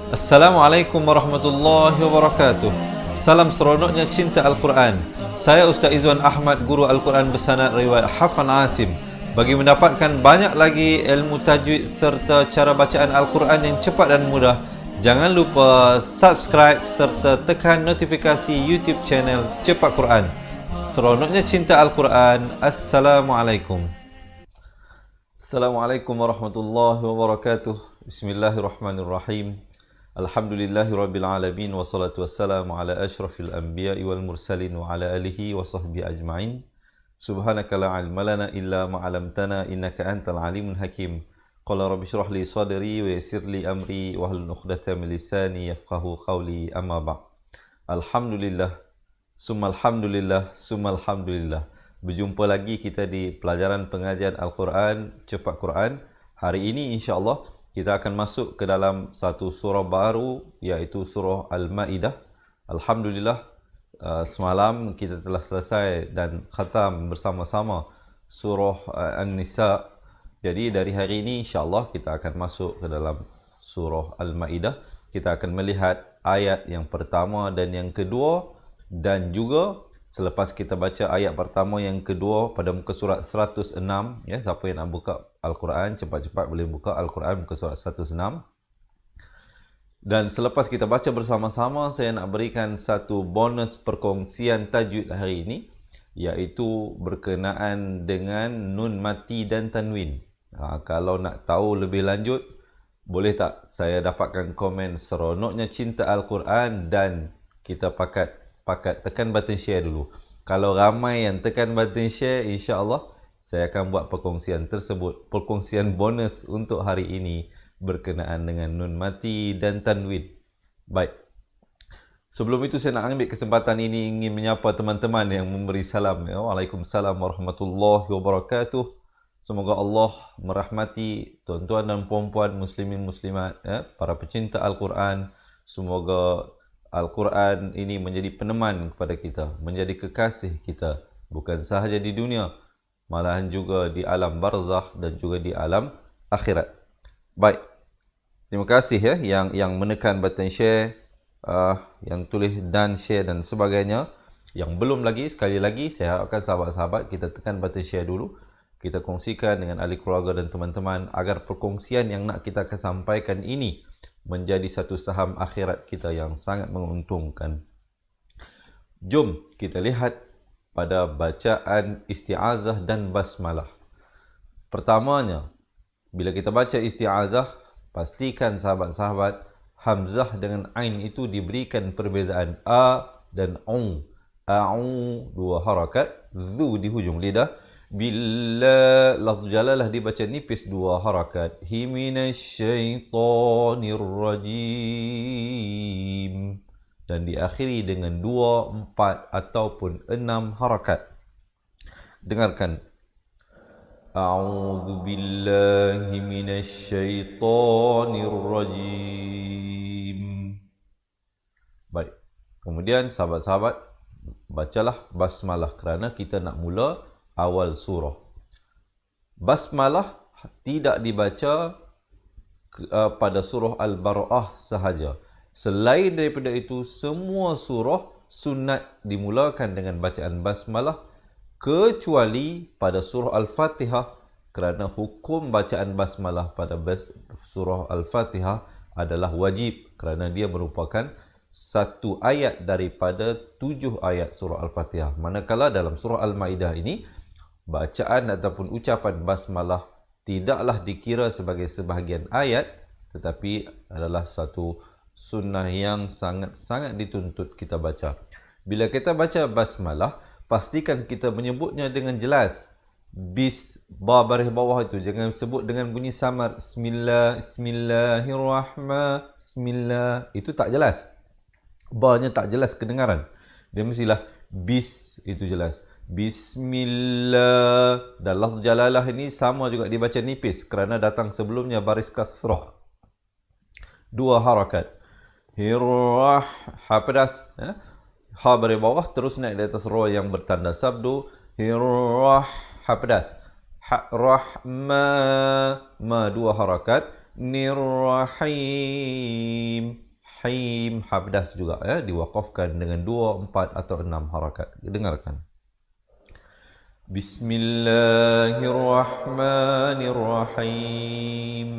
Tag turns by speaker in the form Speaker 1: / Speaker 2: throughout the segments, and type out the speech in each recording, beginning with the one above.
Speaker 1: Assalamualaikum warahmatullahi wabarakatuh. Salam seronoknya cinta Al-Quran. Saya Ustaz Izwan Ahmad, Guru Al-Quran bersanad riwayat Hafan Asim. Bagi mendapatkan banyak lagi ilmu tajwid serta cara bacaan Al-Quran yang cepat dan mudah, jangan lupa subscribe serta tekan notifikasi YouTube channel Cepat Quran. Seronoknya cinta Al-Quran. Assalamualaikum. Assalamualaikum warahmatullahi wabarakatuh. Bismillahirrahmanirrahim. Alhamdulillahi Rabbil Alamin. Wassalatu wassalamu ala ashrafil anbiya'i wal mursalin wa ala alihi wa sahbihi ajma'in. Subhanaka la ilma lana illa ma'alamtana innaka antal alimul hakim. Qala rabbi shrah li sadri wa yassir li amri wahlul 'uqdatam min lisani yafqahu qawli, amma ba'd. Alhamdulillah, summa alhamdulillah, summa alhamdulillah. Berjumpa lagi kita di pelajaran pengajian Al-Quran, Cepat Quran. Hari ini insya-Allah kita akan masuk ke dalam satu surah baru, iaitu surah Al-Ma'idah. Alhamdulillah, semalam kita telah selesai dan khatam bersama-sama surah An-Nisa. Jadi dari hari ini insya-Allah kita akan masuk ke dalam surah Al-Ma'idah. Kita akan melihat ayat yang pertama dan yang kedua, dan juga selepas kita baca ayat pertama yang kedua pada muka surat 106, ya, siapa yang nak buka Al-Quran cepat-cepat boleh buka Al-Quran muka surat 106. Dan selepas kita baca bersama-sama, saya nak berikan satu bonus perkongsian tajwid hari ini, iaitu berkenaan dengan nun mati dan tanwin. Kalau nak tahu lebih lanjut, boleh tak saya dapatkan komen seronoknya cinta Al-Quran dan kita pakat tekan button share dulu. Kalau ramai yang tekan button share, insya-Allah saya akan buat perkongsian tersebut, perkongsian bonus untuk hari ini berkenaan dengan nun mati dan tanwin. Baik. Sebelum itu saya nak ambil kesempatan ini ingin menyapa teman-teman yang memberi salam. Waalaikumsalam warahmatullahi wabarakatuh. Semoga Allah merahmati tuan-tuan dan puan-puan muslimin muslimat, para pecinta Al-Quran. Semoga Al-Quran ini menjadi peneman kepada kita, menjadi kekasih kita, bukan sahaja di dunia, malahan juga di alam barzakh dan juga di alam akhirat. Baik, terima kasih ya yang menekan button share, yang tulis dan share dan sebagainya. Yang belum lagi, sekali lagi saya harapkan sahabat-sahabat kita tekan button share dulu. Kita kongsikan dengan ahli keluarga dan teman-teman agar perkongsian yang nak kita akan sampaikan ini menjadi satu saham akhirat kita yang sangat menguntungkan. Jom kita lihat pada bacaan isti'azah dan basmalah. Pertamanya, bila kita baca isti'azah, pastikan sahabat-sahabat hamzah dengan ain itu diberikan perbezaan a dan ung. A'u dua harakat, zu di hujung lidah. Bila lafz jalalah dibaca nipis dua harakat. Hi minasyaitonir rajim. Dan diakhiri dengan 2, 4 ataupun 6 harakat. Dengarkan. A'udzu billahi minasyaitonir rajim. Baik. Kemudian sahabat-sahabat bacalah basmalah kerana kita nak mula awal surah. Basmalah tidak dibaca pada surah Al-Bara'ah sahaja. Selain daripada itu, semua surah sunat dimulakan dengan bacaan basmalah kecuali pada surah Al-Fatihah, kerana hukum bacaan basmalah pada surah Al-Fatihah adalah wajib kerana dia merupakan satu ayat daripada 7 ayat surah Al-Fatihah. Manakala dalam surah Al-Ma'idah ini, bacaan ataupun ucapan basmalah tidaklah dikira sebagai sebahagian ayat, tetapi adalah satu sunnah yang sangat-sangat dituntut kita baca. Bila kita baca basmalah, pastikan kita menyebutnya dengan jelas. Baris bawah itu jangan sebut dengan bunyi samar. Bismillahirrahmanirrahim. Bismillah. Itu tak jelas. Ba-nya tak jelas kedengaran. Dia mestilah itu jelas. Bismillah. Dan lafz jalalah ini sama juga dibaca nipis kerana datang sebelumnya baris kasrah. 2 harakat. Hirrah. Ha pedas. Ha beri bawah terus naik di atas ra yang bertanda sabdu. Hirrah. Ha pedas. Ha rahma. Ma 2 harakat. Rahim. Him, habdas juga ya, diwakafkan dengan 2, 4 atau 6 harakat. Dengarkan. Bismillahirrahmanirrahim.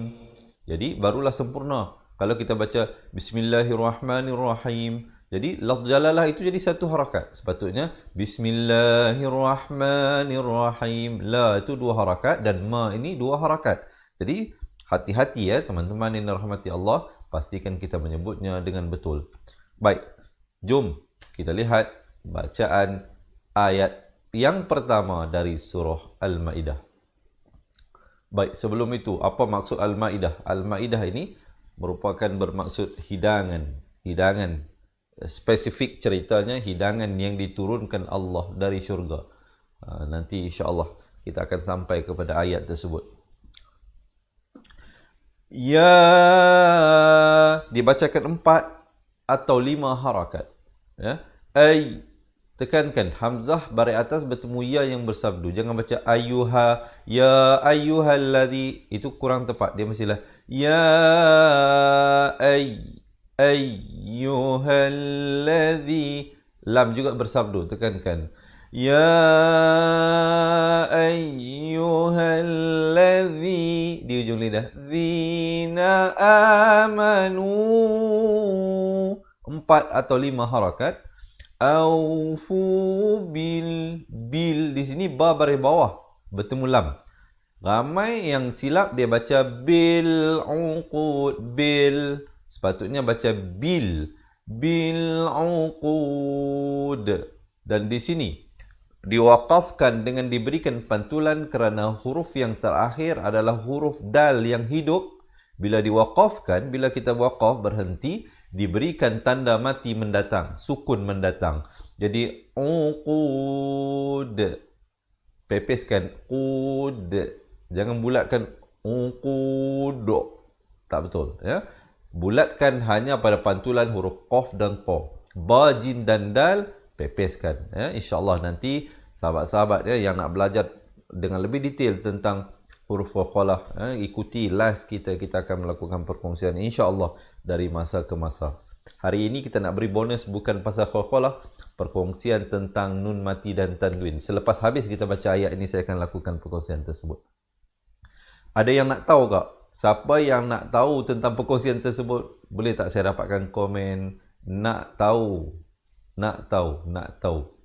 Speaker 1: Jadi barulah sempurna. Kalau kita baca Bismillahirrahmanirrahim, jadi lafz jalalah itu jadi satu harakat. Sepatutnya Bismillahirrahmanirrahim. La itu 2 harakat dan ma ini 2 harakat. Jadi hati-hati ya teman-teman yang dirahmati Allah, pastikan kita menyebutnya dengan betul. Baik, jom kita lihat bacaan ayat yang pertama dari surah Al-Ma'idah. Baik, sebelum itu, apa maksud Al-Ma'idah? Al-Ma'idah ini merupakan bermaksud hidangan. Hidangan. Spesifik ceritanya, hidangan yang diturunkan Allah dari syurga. Nanti insya-Allah kita akan sampai kepada ayat tersebut. Ya, dibacakan 4 atau 5 harakat. Ya. Ay, tekankan hamzah baris atas bertemu ya yang bersabdu. Jangan baca ayyuha, ya ayyuhalladzi, itu kurang tepat. Dia mestilah ya ayyuhalladzi. Lam juga bersabdu, tekankan. Ya ayyuhalladzi, di ujung lidah. Zina amanu. 4 atau 5 harakat. Aufu bil. Di sini ba baris bawah bertemu lam. Ramai yang silap dia baca bil uqud. Bil. Sepatutnya baca bil. Bil uqud. Dan di sini diwakafkan dengan diberikan pantulan kerana huruf yang terakhir adalah huruf dal yang hidup. Bila diwakafkan, bila kita wakaf berhenti, diberikan tanda mati mendatang, sukun mendatang. Jadi uqud, pepeskan qud, jangan bulatkan uqud, tak betul ya. Bulatkan hanya pada pantulan huruf qaf dan ta. Ba, jim dan dal pepeskan ya. InsyaAllah nanti sahabat-sahabat ya, yang nak belajar dengan lebih detail tentang huruf qalqalah ya, ikuti live kita akan melakukan perkongsian insyaAllah dari masa ke masa. Hari ini kita nak beri bonus bukan pasal qalqalah, perkongsian tentang nun mati dan tanwin. Selepas habis kita baca ayat ini saya akan lakukan perkongsian tersebut. Ada yang nak tahu tak? Siapa yang nak tahu tentang perkongsian tersebut, boleh tak saya dapatkan komen nak tahu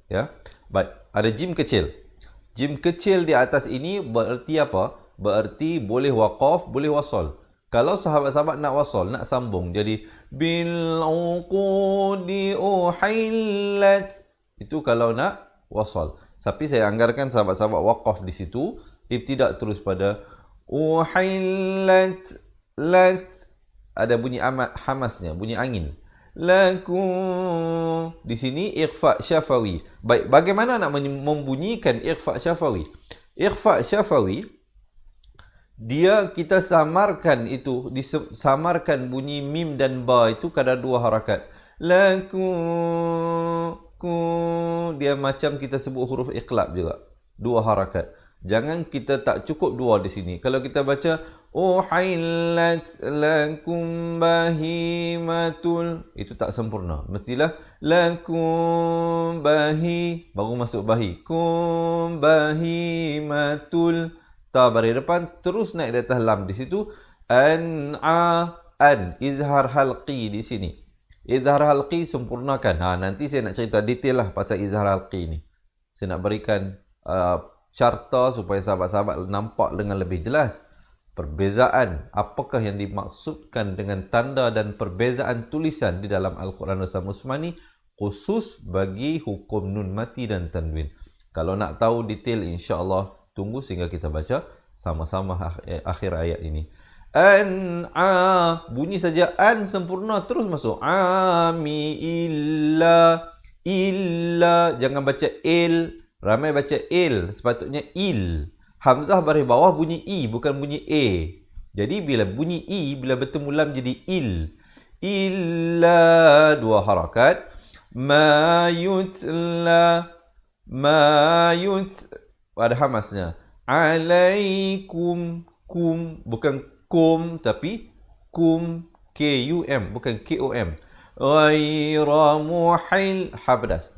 Speaker 1: ya. Baik, ada jim kecil. Jim kecil di atas ini bererti apa? Bererti boleh waqaf, boleh wasal. Kalau sahabat-sahabat nak wasal, nak sambung, jadi bil uqudi uhillat, itu kalau nak wasal. Tapi saya anggarkan sahabat-sahabat waqaf di situ, ibtidak terus pada uhillat, lat, ada bunyi hamasnya, bunyi angin. Lakum, di sini ikhfa syafawi. Baik, bagaimana nak membunyikan ikhfa syafawi? Ikhfa syafawi, dia kita samarkan itu, disamarkan bunyi mim dan ba itu kadar 2 harakat. Lakum, dia macam kita sebut huruf iqlab juga, 2 harakat. Jangan kita tak cukup 2 di sini. Kalau kita baca uhillat lakum bahimatul, itu tak sempurna. Mestilah lakum baru masuk bahi. Kum bahimatul, ta baris depan terus naik di atas lam di situ. An izhar halqi di sini. Izhar halqi sempurnakan. Nanti saya nak cerita detail lah pasal izhar halqi ni. Saya nak berikan carta supaya sahabat-sahabat nampak dengan lebih jelas perbezaan apakah yang dimaksudkan dengan tanda dan perbezaan tulisan di dalam Al-Quran Nusam Usmani khusus bagi hukum nun mati dan tanwin. Kalau nak tahu detail, insya-Allah tunggu sehingga kita baca sama-sama akhir ayat ini. Bunyi saja an sempurna terus masuk. Ami illa, jangan baca il. Ramai baca il, sepatutnya il. Hamzah baris bawah bunyi i, bukan bunyi a. Jadi bila bunyi i, bila bertemu lam jadi il. Illa, 2 harakat. Ma yutla, ada hamasnya. Alaikum, kum, bukan kum, tapi kum, K-U-M, bukan K-O-M. Ghaira muhil, ha pedas.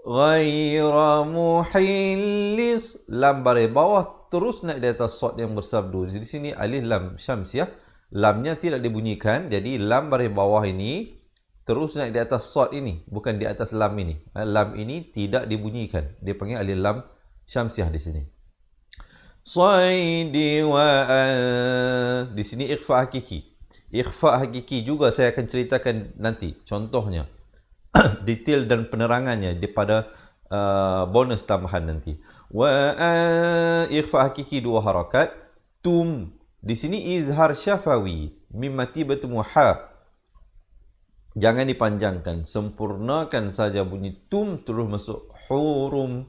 Speaker 1: Ghaira muhillis, lam baris bawah terus naik di atas sod yang bersabdu. Di sini alif lam syamsiah, lamnya tidak dibunyikan, jadi lam baris bawah ini terus naik di atas sod ini, bukan di atas lam ini. Lam ini tidak dibunyikan, dia panggil alif lam syamsiah di sini. Saidi wa di sini ikhfa hakiki. Ikhfa hakiki juga saya akan ceritakan nanti contohnya. Detail dan penerangannya daripada bonus tambahan nanti. Wa ikhfa hakiki 2 harakat. Tum, di sini izhar syafawi, mim mati bertemu ha. Jangan dipanjangkan, sempurnakan saja bunyi tum terus masuk hurum,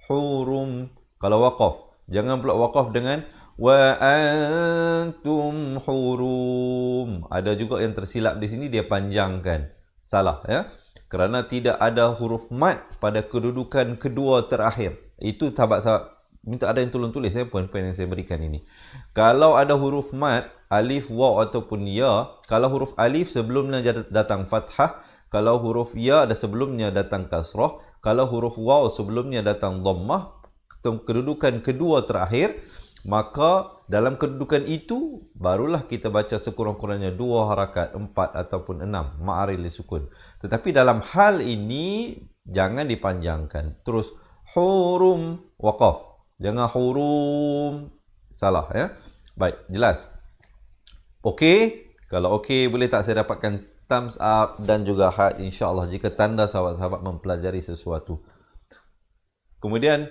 Speaker 1: hurum. Kalau waqaf, jangan pula waqaf dengan wa antum hurum. Ada juga yang tersilap di sini, dia panjangkan. Salah ya. Kerana tidak ada huruf mat pada kedudukan kedua terakhir. Itu sahabat-sahabat, minta ada yang tolong tulis poin-poin yang saya berikan ini. Kalau ada huruf mat, alif, waw ataupun ya, kalau huruf alif sebelumnya datang fathah, kalau huruf ya ada sebelumnya datang kasrah, kalau huruf waw sebelumnya datang dhammah, kedudukan kedua terakhir, maka dalam kedudukan itu barulah kita baca sekurang-kurangnya 2 harakat, 4 ataupun 6 ma'aril sukun. Tetapi dalam hal ini jangan dipanjangkan. Terus hurum waqaf, jangan hurum. Salah ya. Baik, jelas. Okey, kalau okey boleh tak saya dapatkan thumbs up dan juga heart insya-Allah jika tanda sahabat-sahabat mempelajari sesuatu. Kemudian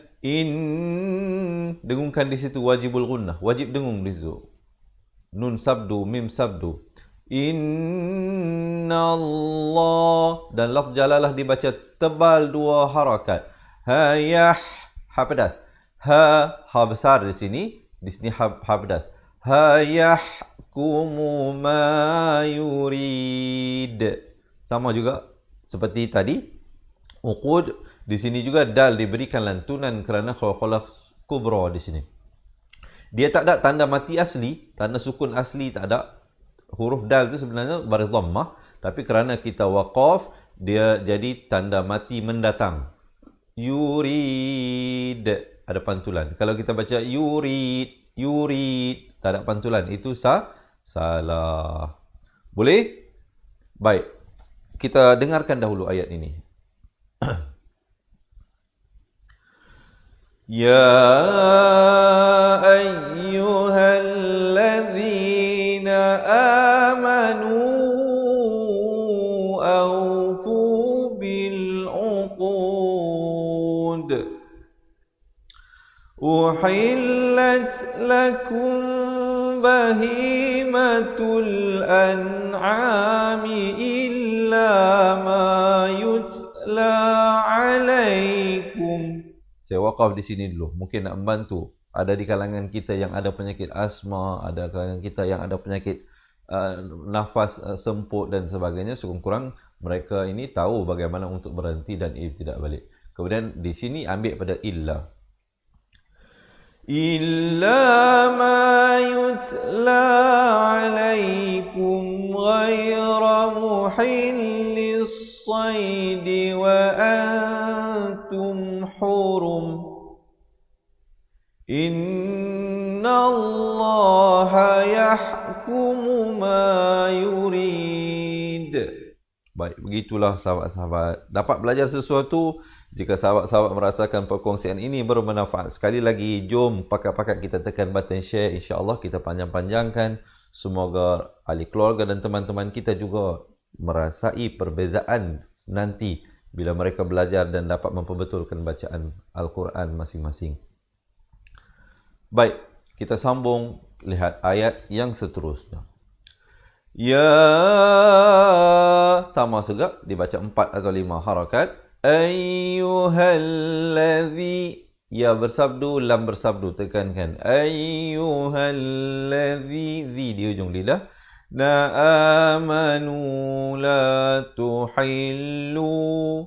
Speaker 1: dengungkan di situ wajibul gunnah, wajib dengung di situ. Nun sabdu, mim sabdu. Innallah, dan lafz jalalah dibaca tebal 2 harakat. Hayah, ha pedas. Ha besar di sini ha pedas. Hayahkumu ma yurid. Sama juga seperti tadi. Uqud. Di sini juga dal diberikan lantunan kerana khalaf kubra di sini. Dia tak ada tanda mati asli, tanda sukun asli tak ada. Huruf dal itu sebenarnya baris dhammah, tapi kerana kita waqaf, dia jadi tanda mati mendatang. Yurid, ada pantulan. Kalau kita baca yurid, yurid, tak ada pantulan. Itu salah. Boleh? Baik. Kita dengarkan dahulu ayat ini. يا أيها الذين آمنوا أوفوا بالعقود أحلت لكم بهيمة الأنعام إلا ما يتلى عليكم. Saya wakaf di sini dulu. Mungkin nak membantu. Ada di kalangan kita yang ada penyakit asma, ada kalangan kita yang ada penyakit nafas semput dan sebagainya. Sekurang-kurang mereka ini tahu bagaimana untuk berhenti dan tidak balik. Kemudian di sini ambil pada illa. Illa ma yutla alaikum ghaira muhillis saidi wa antum hurum. Innallaha yahkumu ma yurid. Baik, begitulah sahabat-sahabat. Dapat belajar sesuatu. Jika sahabat-sahabat merasakan perkongsian ini bermanfaat, sekali lagi jom pakat-pakat kita tekan button share. InsyaAllah kita panjang-panjangkan. Semoga ahli keluarga dan teman-teman kita juga merasai perbezaan nanti bila mereka belajar dan dapat memperbetulkan bacaan Al-Quran masing-masing. Baik, kita sambung lihat ayat yang seterusnya. Ya, sama juga dibaca 4 atau 5 harakat. Ayyuhallazi, ya bersabdu, lam bersabdu, tekankan. Ayyuhallazi, zi di ujung lidah. Na amanu la tuhillu,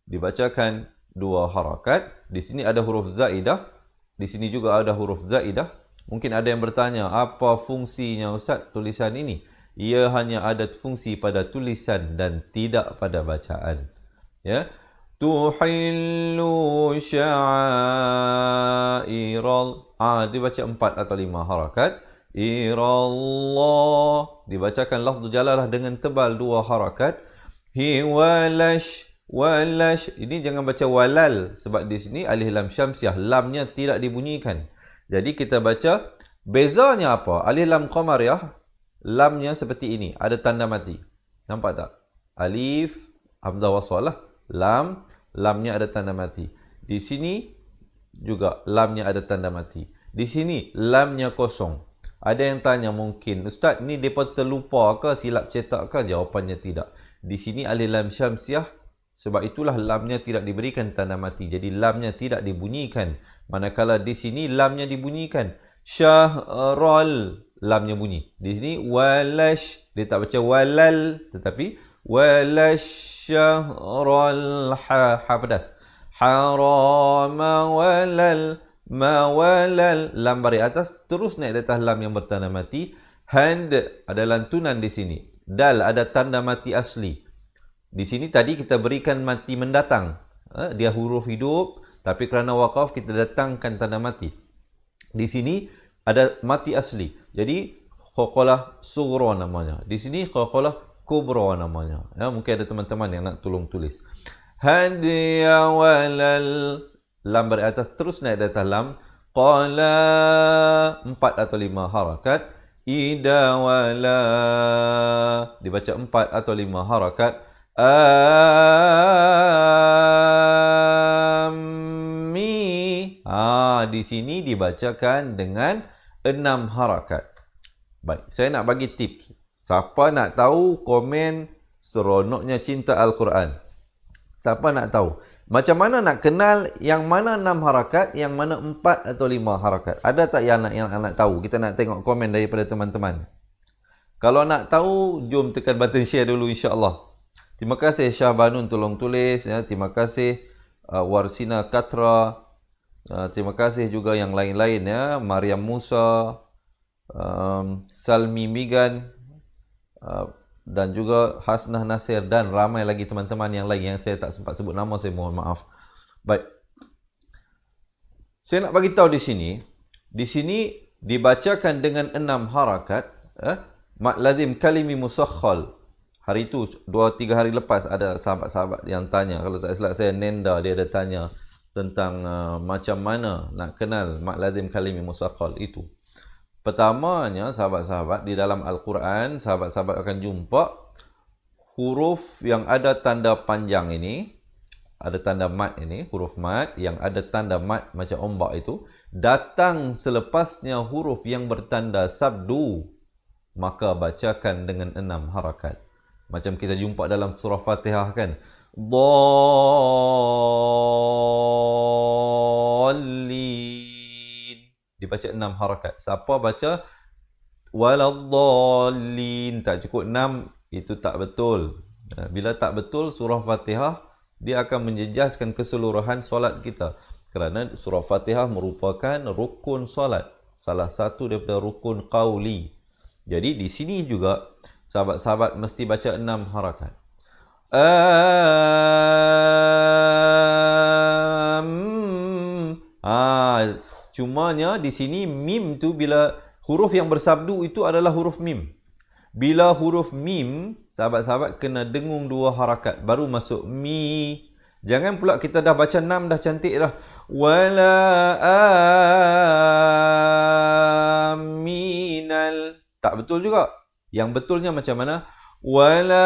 Speaker 1: dibacakan 2 harakat. Di sini ada huruf zaidah, di sini juga ada huruf zaidah. Mungkin ada yang bertanya, apa fungsinya Ustaz tulisan ini? Ia hanya ada fungsi pada tulisan dan tidak pada bacaan. Ya. Tuhillu sya'airal. Dibaca 4 atau 5 harakat. Irallah. Dibacakan lafzu jalalah dengan tebal 2 harakat. Hiwalash. Walash. Ini jangan baca walal. Sebab di sini alif lam syamsiah. Lamnya tidak dibunyikan. Jadi kita baca. Bezanya apa? Alif lam qamariyah. Lamnya seperti ini. Ada tanda mati. Nampak tak? Alif. Hamzah wasal lah. Lam. Lamnya ada tanda mati. Di sini juga lamnya ada tanda mati. Di sini lamnya kosong. Ada yang tanya mungkin, Ustaz ni mereka terlupa ke, silap cetak ke? Jawapannya tidak. Di sini alif lam syamsiah. Sebab itulah lamnya tidak diberikan tanda mati. Jadi lamnya tidak dibunyikan. Manakala di sini lamnya dibunyikan. Syahral. Lamnya bunyi. Di sini walash. Dia tak baca walal. Tetapi walasyahrul pedas. Harama walal mawalal. Lam baris atas terus naik di atas lam yang bertanda mati. Hand ada lantunan di sini. Dal ada tanda mati asli. Di sini tadi kita berikan mati mendatang. Dia huruf hidup, tapi kerana waqaf kita datangkan tanda mati. Di sini ada mati asli. Jadi qalqalah sughra namanya. Di sini qalqalah kubra namanya. Ya, mungkin ada teman-teman yang nak tolong tulis. Hadiya walal. Lam baris atas terus naik di atas lam. Qala 4 atau 5 harakat. Ida wala. Dibaca 4 atau 5 harakat. Ami. Di sini dibacakan dengan 6 harakat. Baik, saya nak bagi tips. Siapa nak tahu, komen seronoknya cinta Al-Quran. Siapa nak tahu? Macam mana nak kenal yang mana 6 harakat, yang mana 4 atau 5 harakat? Ada tak yang nak tahu? Kita nak tengok komen daripada teman-teman. Kalau nak tahu, jom tekan button share dulu insya-Allah. Terima kasih Syah Banun tolong tulis. Ya. Terima kasih Warsina Katra. Terima kasih juga yang lain-lain. Ya. Mariam Musa. Salmi Migan. Dan juga Hasnah Nasir dan ramai lagi teman-teman yang lain yang saya tak sempat sebut nama, saya mohon maaf. Baik. Saya nak bagi tahu di sini dibacakan dengan 6 harakat, mad lazim kalimi musakhkhal. Hari itu 2-3 hari lepas ada sahabat-sahabat yang tanya, kalau tak silap saya Nenda, dia ada tanya tentang macam mana nak kenal mad lazim kalimi musakhkhal itu. Pertamanya, sahabat-sahabat, di dalam Al-Quran, sahabat-sahabat akan jumpa huruf yang ada tanda panjang ini, ada tanda mat ini, huruf mat, yang ada tanda mat macam ombak itu, datang selepasnya huruf yang bertanda sabdu, maka bacakan dengan 6 harakat. Macam kita jumpa dalam surah Fatihah kan. Dhalli. Dibaca 6 harakat. Siapa baca waladhdallin tak cukup 6, itu tak betul. Bila tak betul surah Fatihah, dia akan menjejaskan keseluruhan solat kita. Kerana surah Fatihah merupakan rukun solat, salah satu daripada rukun qauli. Jadi di sini juga sahabat-sahabat mesti baca 6 harakat. Cumanya di sini mim tu, bila huruf yang bersabdu itu adalah huruf mim. Bila huruf mim, sahabat-sahabat kena dengung 2 harakat baru masuk mi. Jangan pula kita dah baca 6 dah cantik dah. Wala aminal. Tak betul juga. Yang betulnya macam mana? Wala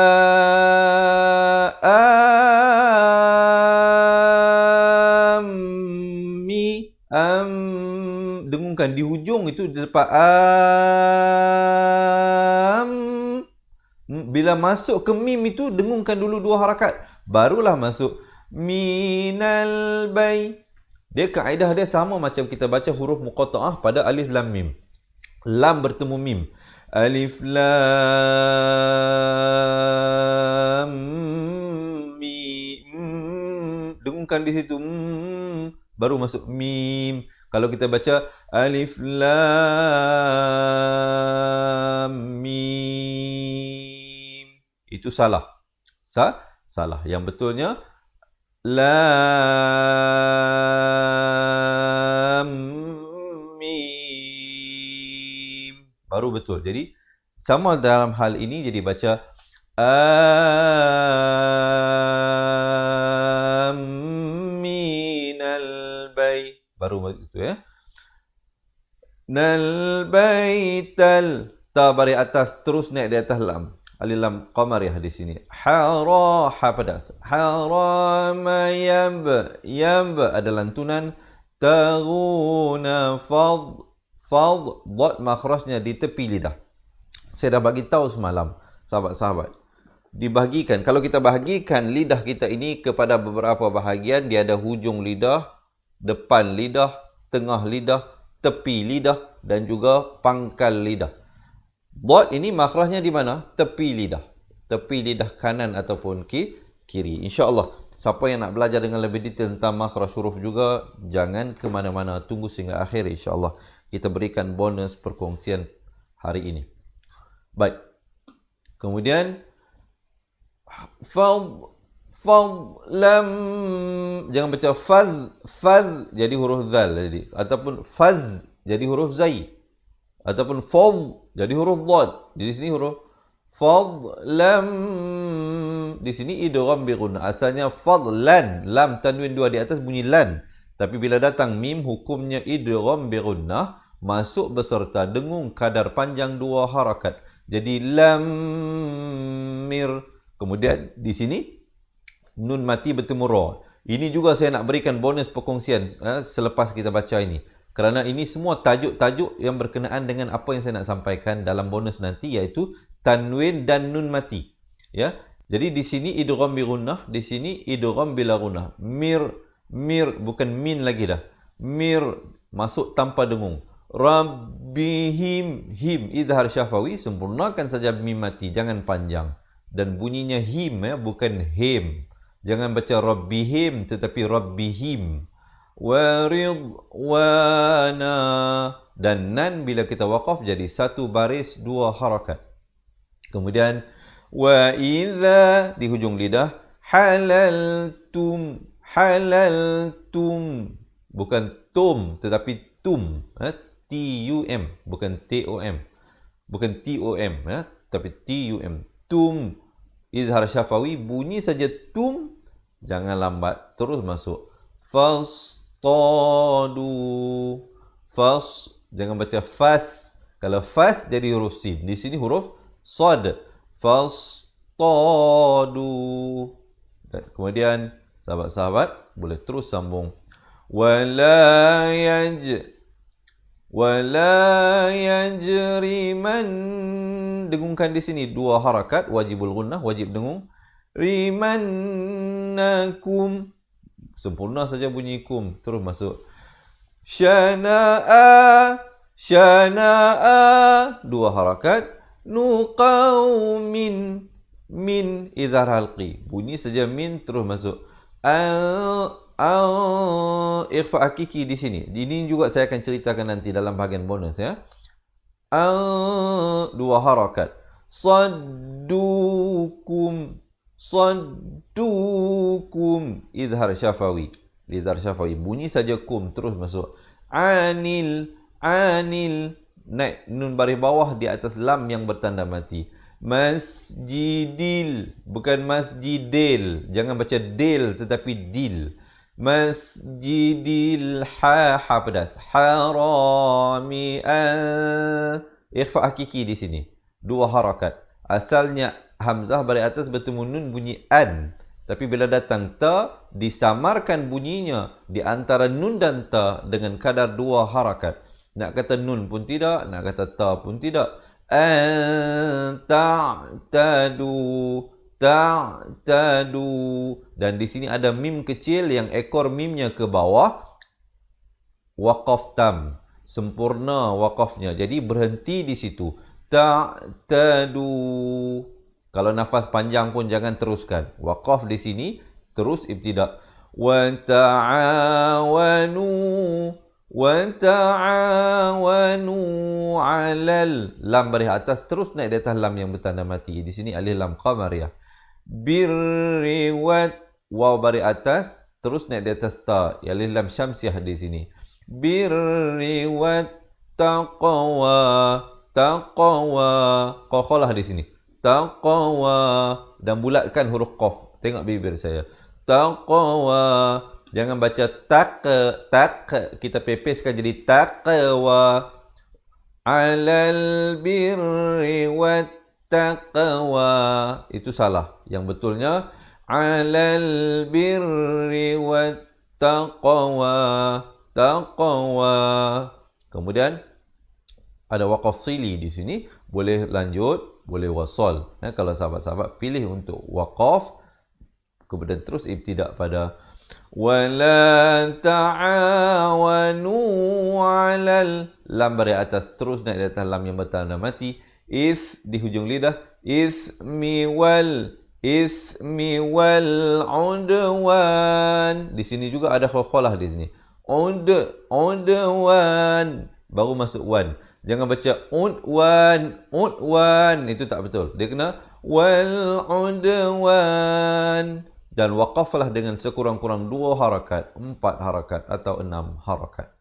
Speaker 1: dengungkan di hujung itu di depan bila masuk ke mim itu dengungkan dulu 2 harakat, barulah masuk minal bay. Dia kaedah dia sama macam kita baca huruf muqatta'ah pada alif lam mim. Lam bertemu mim. Alif lam mim. Dengungkan di situ baru masuk mim. Kalau kita baca alif lam mim, itu salah. Salah. Yang betulnya lam mim, baru betul. Jadi sama dalam hal ini, jadi baca aminal bay, baru itu ya. Nal baital, ta bari atas terus naik di atas lam. Alif lam qamariyah di sini. Hara, ha pedas. Harama yab ada lantunan. Taghuna fad, dot makhrajnya di tepi lidah. Saya dah bagi tahu semalam, sahabat-sahabat. Dibahagikan, kalau kita bahagikan lidah kita ini kepada beberapa bahagian, dia ada hujung lidah, depan lidah, tengah lidah, tepi lidah dan juga pangkal lidah. Dot ini makhrajnya di mana? Tepi lidah. Tepi lidah kanan ataupun kiri. InsyaAllah, siapa yang nak belajar dengan lebih detail tentang makhraj huruf juga, jangan ke mana-mana. Tunggu sehingga akhir insyaAllah. Kita berikan bonus perkongsian hari ini. Baik. Kemudian, lam, jangan baca faz jadi huruf zal jadi, ataupun faz jadi huruf zai, ataupun fad jadi huruf dad. Di sini huruf lam, di sini idgham bi gunnah. Asalnya fadlan, lam tanwin dua di atas bunyi lan. Tapi bila datang mim, hukumnya idgham bi gunnah, masuk beserta dengung kadar panjang dua harakat. Jadi lam mir. Kemudian di sini nun mati bertemu ra. Ini juga saya nak berikan bonus perkongsian selepas kita baca ini. Kerana ini semua tajuk-tajuk yang berkenaan dengan apa yang saya nak sampaikan dalam bonus nanti, iaitu tanwin dan nun mati. Ya. Jadi di sini idgham bi gunnah, di sini idgham bila gunnah. Mir bukan min lagi dah. Mir masuk tanpa dengung. Rabbihim, him izhar syafawi, sempurnakan saja mim mati, jangan panjang. Dan bunyinya him ya, bukan him. Jangan baca rabbihim tetapi rabbihim. Waridwana, dan nan bila kita waqaf jadi satu baris dua harakat. Kemudian wa idza di hujung lidah, halaltum, bukan tum tetapi tum, T-U-M, bukan T-O-M, bukan T-O-M tapi T-U-M, tum. Izhar syafawi, bunyi saja tum, jangan lambat, terus masuk. Jangan baca fas. Kalau fas jadi huruf sin. Di sini huruf sad. Kemudian sahabat-sahabat boleh terus sambung. Wala yajriman, dengungkan di sini dua harakat, wajibul gunnah, wajib dengung. Rimannakum, sempurna saja bunyi kum, terus masuk. Syana'a, dua harakat. Nuqaumin, min izhar halqi, bunyi saja min, terus masuk. Ikhfa hakiki di sini. Ini juga saya akan ceritakan nanti dalam bahagian bonus ya. Dua harakat. Saddukum, izhar syafawi, bunyi saja kum, terus masuk. Anil, naik nun baris bawah di atas lam yang bertanda mati. Masjidil, bukan masjidil, jangan baca del tetapi dil. Masjidil, ha pedas. Harami, ikhfa hakiki di sini. Dua harakat. Asalnya hamzah baris atas bertemu nun bunyi an. Tapi bila datang ta, disamarkan bunyinya di antara nun dan ta dengan kadar dua harakat. Nak kata nun pun tidak, nak kata ta pun tidak. Ta'tadu. Dan di sini ada mim kecil yang ekor mimnya ke bawah. Waqaf tam. Sempurna waqafnya. Jadi berhenti di situ. Ta'tadu. Kalau nafas panjang pun jangan teruskan. Waqaf di sini, terus ibtidak. Wa ta'awanu. Wa ta'awanu 'alal, lam baris atas terus naik di atas lam yang bertanda mati. Di sini alif lam qamariyah. Birri wa, waw baris atas terus naik di atas ta, alif lam syamsiyah di sini. Birri wa taqwa, taqwa, qaqalah di sini. Taqwa, dan bulatkan huruf qaf. Tengok bibir saya. Taqwa. Jangan baca tak, kita pepeskan jadi taqwa. Alal birri wat taqwa. Itu salah. Yang betulnya alal birri wat taqwa. Taqwa. Kemudian ada waqaf sili di sini. Boleh lanjut, boleh wasal. Kalau sahabat-sahabat pilih untuk waqaf, kemudian terus ibtidak pada wala ta'awanu 'alal, lam baris atas terus naik di atas lam yang bertanda mati. Di hujung lidah. Ismi wal udwan. Di sini juga ada qalqalah di sini. Udwan, baru masuk wan. Jangan baca udwan, itu tak betul. Dia kena wal udwan. Dan waqaflah dengan sekurang-kurang 2 harakat, 4 harakat atau 6 harakat.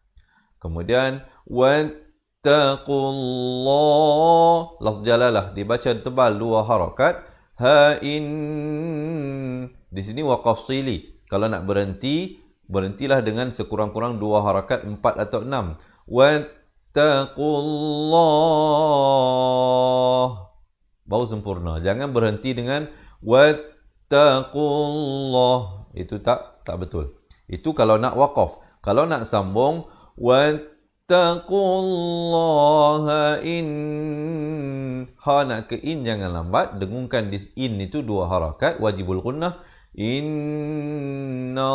Speaker 1: Kemudian wattaqullah, lafz jalalah dibaca tebal 2 harakat. Ha'in, di sini waqaf sili. Kalau nak berhenti, berhentilah dengan sekurang-kurang 2 harakat, 4 atau 6. Wattaqullah, baru sempurna. Jangan berhenti dengan wattaqullah, itu tak betul. Itu kalau nak waqaf. Kalau nak sambung, wattaqullaha in, ha nak ke in jangan lambat, dengungkan di in itu 2 harakat, wajibul gunnah. Innallah,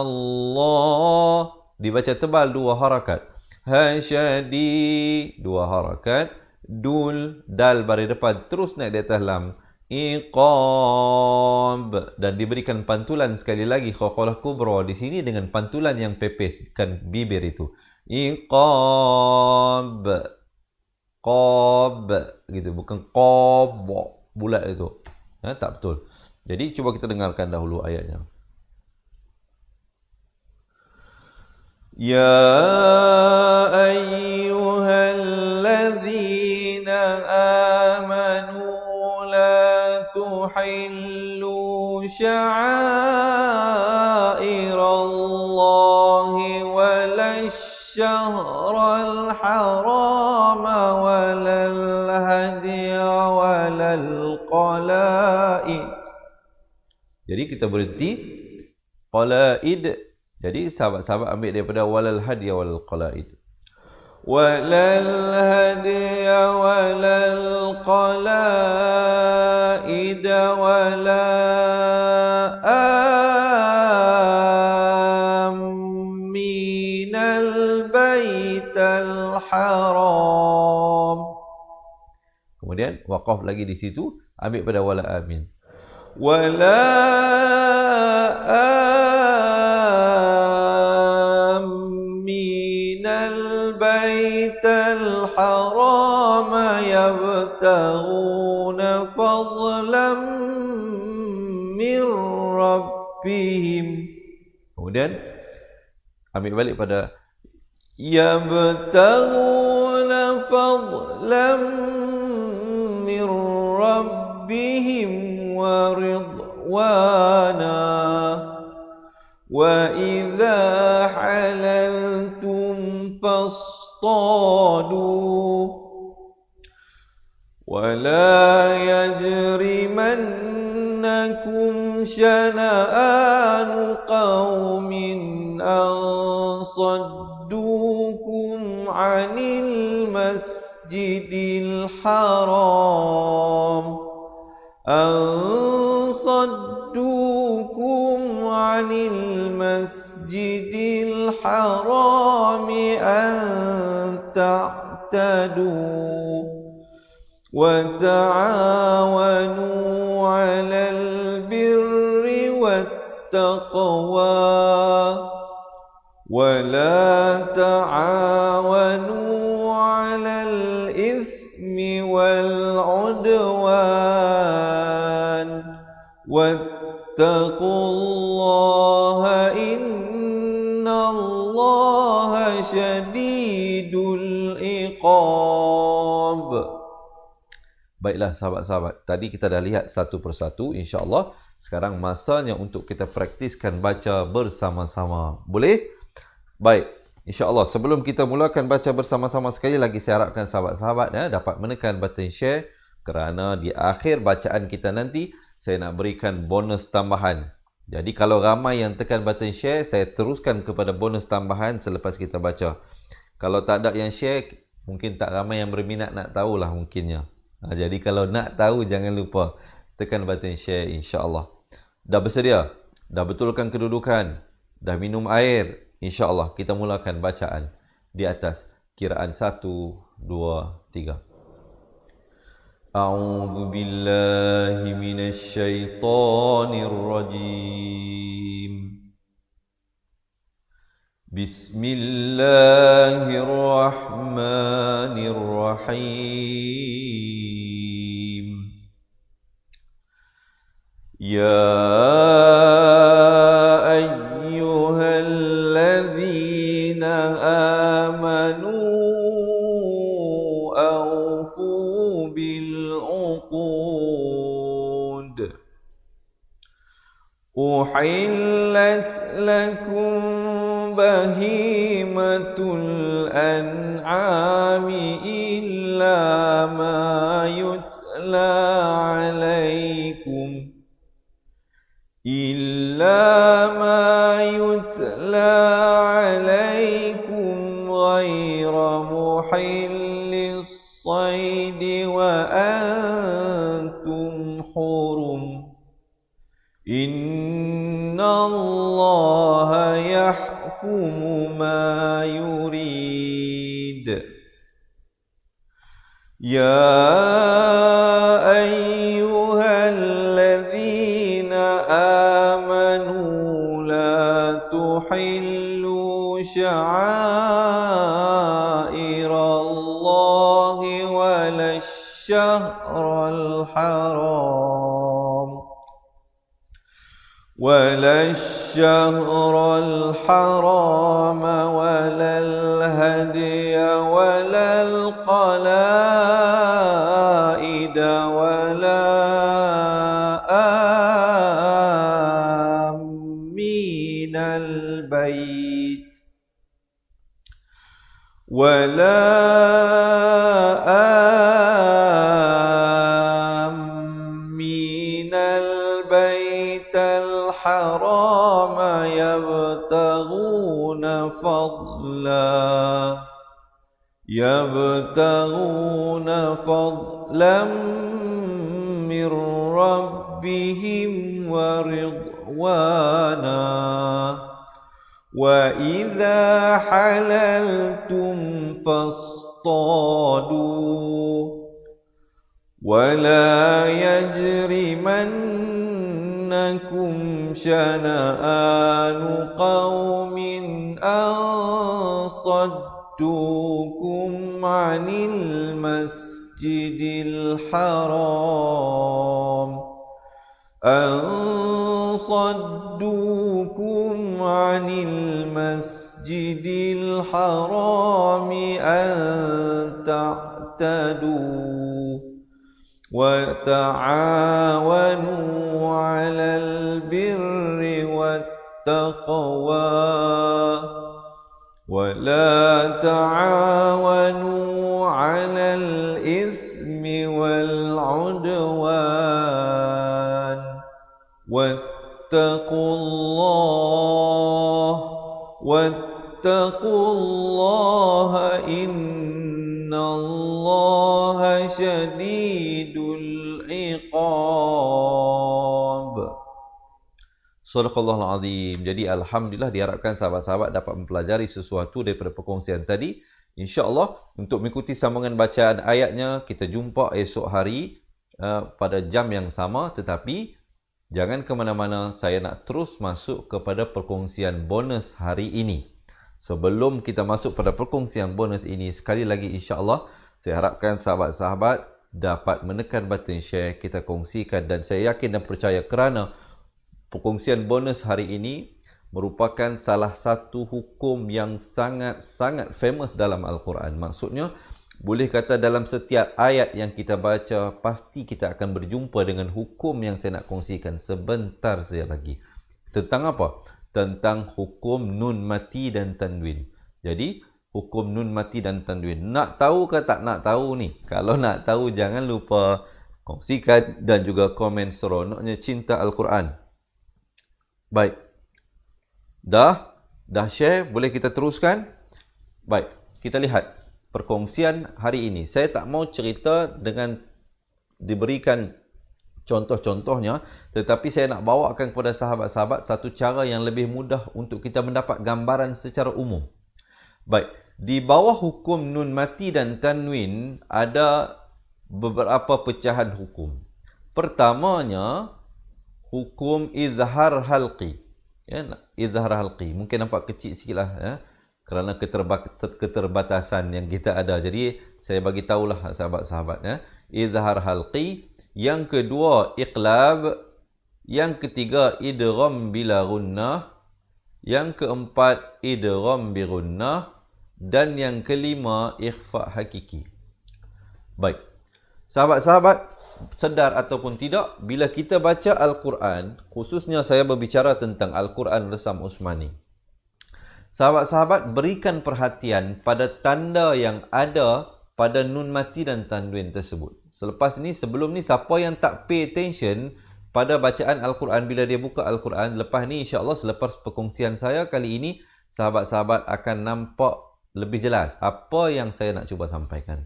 Speaker 1: dibaca tebal 2 harakat. Hasyadi, 2 harakat. Dul, dal baris depan terus naik di atas lam. Iqab, dan diberikan pantulan sekali lagi qalqalah kubra di sini dengan pantulan yang pepeskan bibir itu. Iqab, qab gitu, bukan qab bulat itu. Tak betul. Jadi cuba kita dengarkan dahulu ayatnya. Ya ayyuhalladzina amanu tuhillu sya'airallahi walasyahral harama walal hadiya walal qalaid. Jadi kita berhenti qalaid. Jadi sahabat-sahabat ambil daripada walal hadiya walal qalaid. Walal hadiya walal qalaid wala aminal baital haram. Kemudian waqaf lagi di situ, ambil pada wala amin. Wala baital haram yabtaghuna fadlan min rabbihim. Kemudian ambil balik pada yabtaghuna fadlan min rabbihim wa ridwana wa idza halaltum fasṭādū wa lā yajrimannakum shana'ānu qawmin an صدوكم عن المسجد الحرام أن تعتدوا وتعاونوا على البر والتقوى ولا تعاونوا على الإثم والعدوان واتقوا الله إن الله شديد العقاب. Baiklah sahabat-sahabat, tadi kita dah lihat satu persatu, insya-Allah. Sekarang masanya untuk kita praktiskan baca bersama-sama. Boleh? Baik, insya-Allah sebelum kita mulakan baca bersama-sama, sekali lagi saya harapkan sahabat-sahabat dapat menekan button share, kerana di akhir bacaan kita nanti saya nak berikan bonus tambahan. Jadi kalau ramai yang tekan button share, saya teruskan kepada bonus tambahan selepas kita baca. Kalau tak ada yang share, mungkin tak ramai yang berminat nak tahulah mungkinnya. Jadi kalau nak tahu, jangan lupa tekan button share, insya-Allah. Dah bersedia? Dah betulkan kedudukan? Dah minum air? InsyaAllah kita mulakan bacaan di atas kiraan 1, 2, 3. A'udzu billahi minasy syaithanir rajim. Bismillahirrahmanirrahim. Ya أحلت لكم بهيمة الأنعام إلا ما يتلى عليكم غير محل الصيد وأنتم حرم إن الله يحكم ما يريد. يا أيها الذين آمنوا لا تحلوا شعائر الله ولا الشهر الحرام ولا الهدي ولا القلائد ولا آمين البيت الحرام يبتغون فضلا من ربهم ورضوانا وإذا حللتم فاصطادوا ولا يجرمنكم شنآن قوم أن صدوكم عن المسجد الحرام أن تعتدوا وتعاونوا على البر والتقوى ولا تعاونوا على الإثم والعدوان واتقوا الله إن الله شديد العقاب. Sadaqallahul Azim. Jadi alhamdulillah diharapkan sahabat-sahabat dapat mempelajari sesuatu daripada perkongsian tadi. InsyaAllah untuk mengikuti sambungan bacaan ayatnya, kita jumpa esok hari pada jam yang sama. Tetapi jangan ke mana-mana, saya nak terus masuk kepada perkongsian bonus hari ini. Sebelum kita masuk pada perkongsian bonus ini, sekali lagi insya-Allah saya harapkan sahabat-sahabat dapat menekan button share, kita kongsikan, dan saya yakin dan percaya kerana perkongsian bonus hari ini merupakan salah satu hukum yang sangat-sangat famous dalam Al-Quran. Maksudnya, boleh kata dalam setiap ayat yang kita baca, pasti kita akan berjumpa dengan hukum yang saya nak kongsikan sebentar saja lagi. Tentang apa? Tentang hukum nun mati dan tanwin. Jadi, hukum nun mati dan tanwin. Nak tahu ke tak nak tahu ni? Kalau nak tahu, jangan lupa kongsikan dan juga komen seronoknya cinta Al-Quran. Baik. Dah share? Boleh kita teruskan? Baik, kita lihat perkongsian hari ini. Saya tak mau cerita dengan diberikan contoh-contohnya, tetapi saya nak bawakan kepada sahabat-sahabat satu cara yang lebih mudah untuk kita mendapat gambaran secara umum. Baik, di bawah hukum nun mati dan tanwin ada beberapa pecahan hukum. Pertamanya, hukum izhar halqi. Ya, izhar halqi. Mungkin nampak kecil sikitlah ya, kerana keterbatasan yang kita ada. Jadi saya bagi tahulah sahabat-sahabat ya. Izhar halqi. Yang kedua, iqlab. Yang ketiga, idgham bila gunnah. Yang keempat, idgham bi gunnah. Dan yang kelima, ikhfa hakiki. Baik. Sahabat-sahabat, sedar ataupun tidak, bila kita baca Al-Quran, khususnya saya berbicara tentang Al-Quran Resam Usmani. Sahabat-sahabat, berikan perhatian pada tanda yang ada pada nun mati dan tanwin tersebut. Selepas ni, sebelum ni, siapa yang tak pay attention pada bacaan Al-Quran bila dia buka Al-Quran, lepas ni insya-Allah selepas perkongsian saya kali ini, sahabat-sahabat akan nampak lebih jelas apa yang saya nak cuba sampaikan.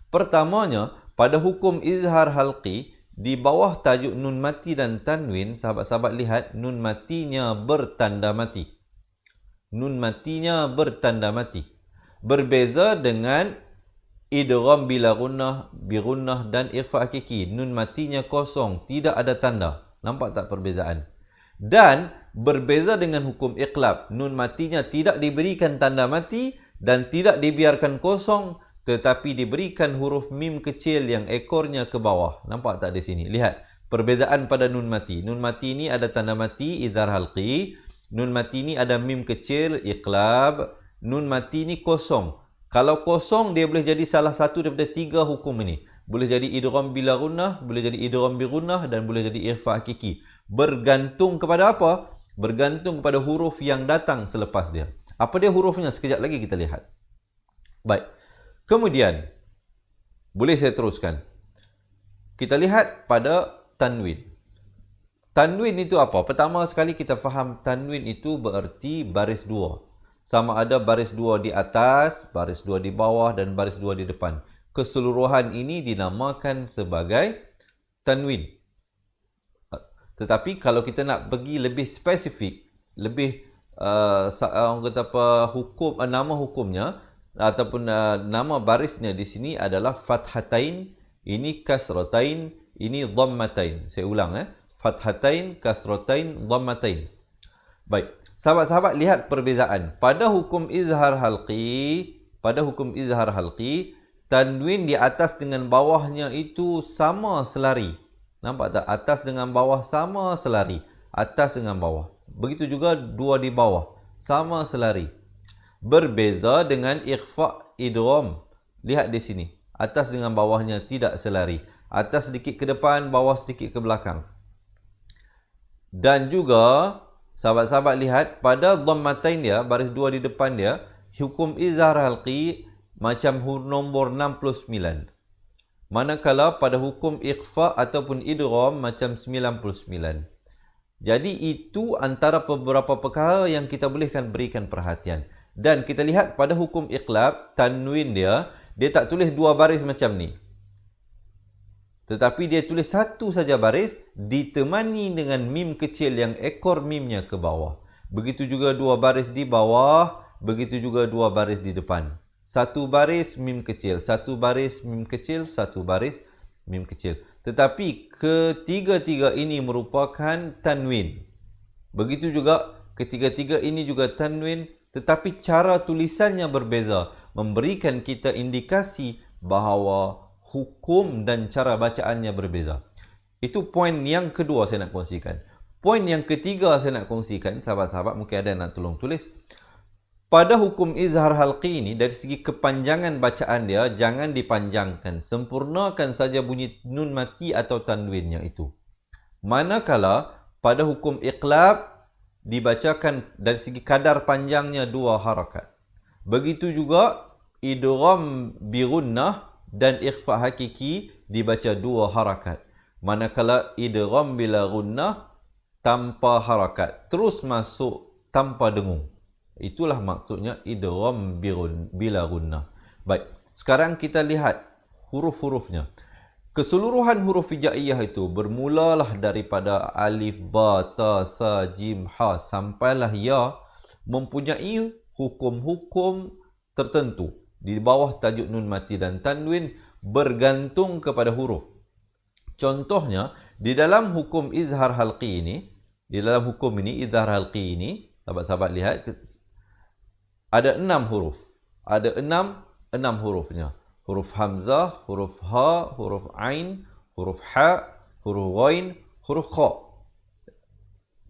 Speaker 1: Pertamanya, pada hukum izhar halqi, di bawah tajuk nun mati dan tanwin, sahabat-sahabat lihat nun matinya bertanda mati. Nun matinya bertanda mati. Berbeza dengan idgham bila gunnah, bi gunnah dan ikhfa hakiki. Nun matinya kosong, tidak ada tanda. Nampak tak perbezaan? Dan berbeza dengan hukum iqlab. Nun matinya tidak diberikan tanda mati dan tidak dibiarkan kosong, tetapi diberikan huruf mim kecil yang ekornya ke bawah. Nampak tak di sini? Lihat perbezaan pada nun mati. Nun mati ini ada tanda mati, izhar halqi. Nun mati ini ada mim kecil, iqlab. Nun mati ini kosong. Kalau kosong, dia boleh jadi salah satu daripada tiga hukum ini. Boleh jadi idgham bila gunnah, boleh jadi idgham bi gunnah, dan boleh jadi ikhfa hakiki. Bergantung kepada apa? Bergantung kepada huruf yang datang selepas dia. Apa dia hurufnya? Sekejap lagi kita lihat. Baik. Kemudian, boleh saya teruskan. Kita lihat pada tanwin. Tanwin itu apa? Pertama sekali kita faham tanwin itu bererti baris dua. Sama ada baris dua di atas, baris dua di bawah, dan baris dua di depan. Keseluruhan ini dinamakan sebagai tanwin. Tetapi kalau kita nak pergi lebih spesifik, lebih orang kata apa, hukum, nama hukumnya ataupun nama barisnya di sini adalah fathatain, ini kasratain, ini dhammatain. Saya ulang fathatain, kasratain, dhammatain. Baik. Sahabat-sahabat, lihat perbezaan. Pada hukum izhar halqi, tanwin di atas dengan bawahnya itu sama selari. Nampak tak? Atas dengan bawah sama selari. Atas dengan bawah. Begitu juga dua di bawah. Sama selari. Berbeza dengan ikhfa idgham. Lihat di sini. Atas dengan bawahnya tidak selari. Atas sedikit ke depan, bawah sedikit ke belakang. Dan juga, sahabat-sahabat lihat, pada dhammatain dia, baris dua di depan dia, hukum izhar halqi macam nombor 69. Manakala pada hukum ikhfa ataupun idgham macam 99. Jadi itu antara beberapa perkara yang kita bolehkan berikan perhatian. Dan kita lihat pada hukum iqlab, tanwin dia tak tulis dua baris macam ni. Tetapi dia tulis satu saja baris ditemani dengan mim kecil yang ekor mimnya ke bawah. Begitu juga dua baris di bawah, begitu juga dua baris di depan. Satu baris mim kecil, satu baris mim kecil, satu baris mim kecil. Tetapi ketiga-tiga ini merupakan tanwin. Begitu juga ketiga-tiga ini juga tanwin. tetapi cara tulisannya berbeza, memberikan kita indikasi bahawa hukum dan cara bacaannya berbeza. Itu poin yang kedua saya nak kongsikan. Poin yang ketiga saya nak kongsikan, sahabat-sahabat mungkin ada yang nak tolong tulis. Pada hukum izhar halqi ini, dari segi kepanjangan bacaan dia, jangan dipanjangkan. Sempurnakan saja bunyi nun mati atau tanwinnya itu. Manakala pada hukum iqlab, dibacakan dari segi kadar panjangnya 2 harakat. Begitu juga idgham bi gunnah dan ikhfa hakiki dibaca 2 harakat. Manakala idgham bila gunnah tanpa harakat, terus masuk tanpa dengung. Itulah maksudnya idgham bila gunnah. Baik, sekarang kita lihat huruf-hurufnya. Keseluruhan huruf hijaiyah itu bermulalah daripada alif, ba, ta, sa, jim, ha sampailah ya, mempunyai hukum-hukum tertentu di bawah tajuk nun mati dan tanwin bergantung kepada huruf. Contohnya, di dalam hukum izhar halqi ini, izhar halqi ini, sahabat-sahabat lihat, ada 6 huruf. Ada 6 hurufnya. Huruf hamzah, huruf ha, huruf ain, huruf ha, huruf ghain, huruf kha.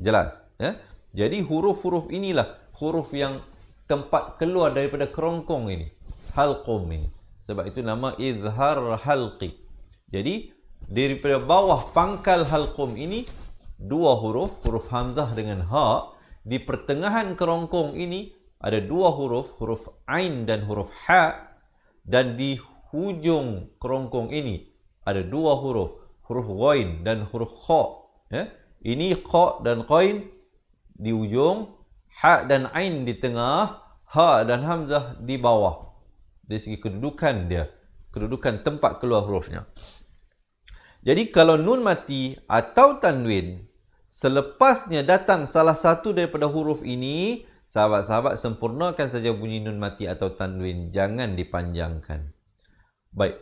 Speaker 1: Jelas? Ya? Jadi huruf-huruf inilah huruf yang tempat keluar daripada kerongkong ini. Halqum ini. Sebab itu nama izhar halqi. Jadi daripada bawah pangkal halqum ini, 2 huruf, huruf hamzah dengan ha. Di pertengahan kerongkong ini, ada 2 huruf, huruf ain dan huruf ha. Dan di hujung kerongkong ini, ada 2 huruf, huruf ghain dan huruf kha. Ya? Ini kha dan ghain di ujung, ha dan ain di tengah, ha dan hamzah di bawah. Dari segi kedudukan dia, kedudukan tempat keluar hurufnya. Jadi kalau nun mati atau tanwin, selepasnya datang salah satu daripada huruf ini, sahabat-sahabat sempurnakan saja bunyi nun mati atau tanwin, jangan dipanjangkan. Baik.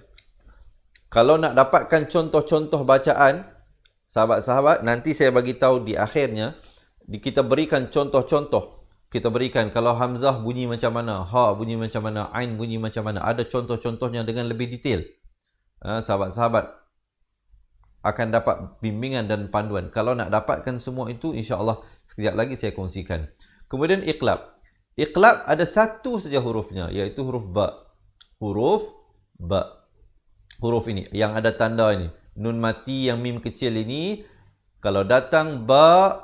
Speaker 1: Kalau nak dapatkan contoh-contoh bacaan, sahabat-sahabat, nanti saya bagi tahu di akhirnya, kita berikan contoh-contoh. Kita berikan kalau hamzah bunyi macam mana, ha bunyi macam mana, ain bunyi macam mana. Ada contoh-contohnya dengan lebih detail. Sahabat-sahabat akan dapat bimbingan dan panduan. Kalau nak dapatkan semua itu, insya-Allah sekejap lagi saya kongsikan. Kemudian iqlab. Iqlab ada satu saja hurufnya, iaitu huruf ba. Huruf ba. Huruf ini yang ada tanda ini. Nun mati yang mim kecil ini, kalau datang ba,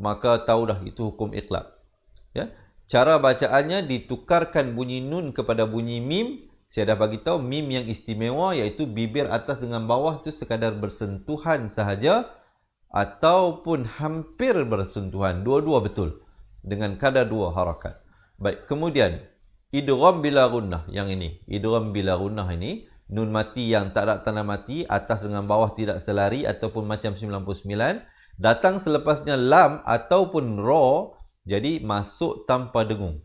Speaker 1: maka tahu dah itu hukum iqlab. Ya? Cara bacaannya ditukarkan bunyi nun kepada bunyi mim. Saya dah bagi tahu mim yang istimewa, iaitu bibir atas dengan bawah itu sekadar bersentuhan sahaja ataupun hampir bersentuhan. Dua-dua betul. Dengan kadar 2 harakat. Baik, kemudian idgham bila gunnah yang ini. Idgham bila gunnah ini, nun mati yang tak ada tanda mati, atas dengan bawah tidak selari ataupun macam 99, datang selepasnya lam ataupun ra, jadi masuk tanpa dengung.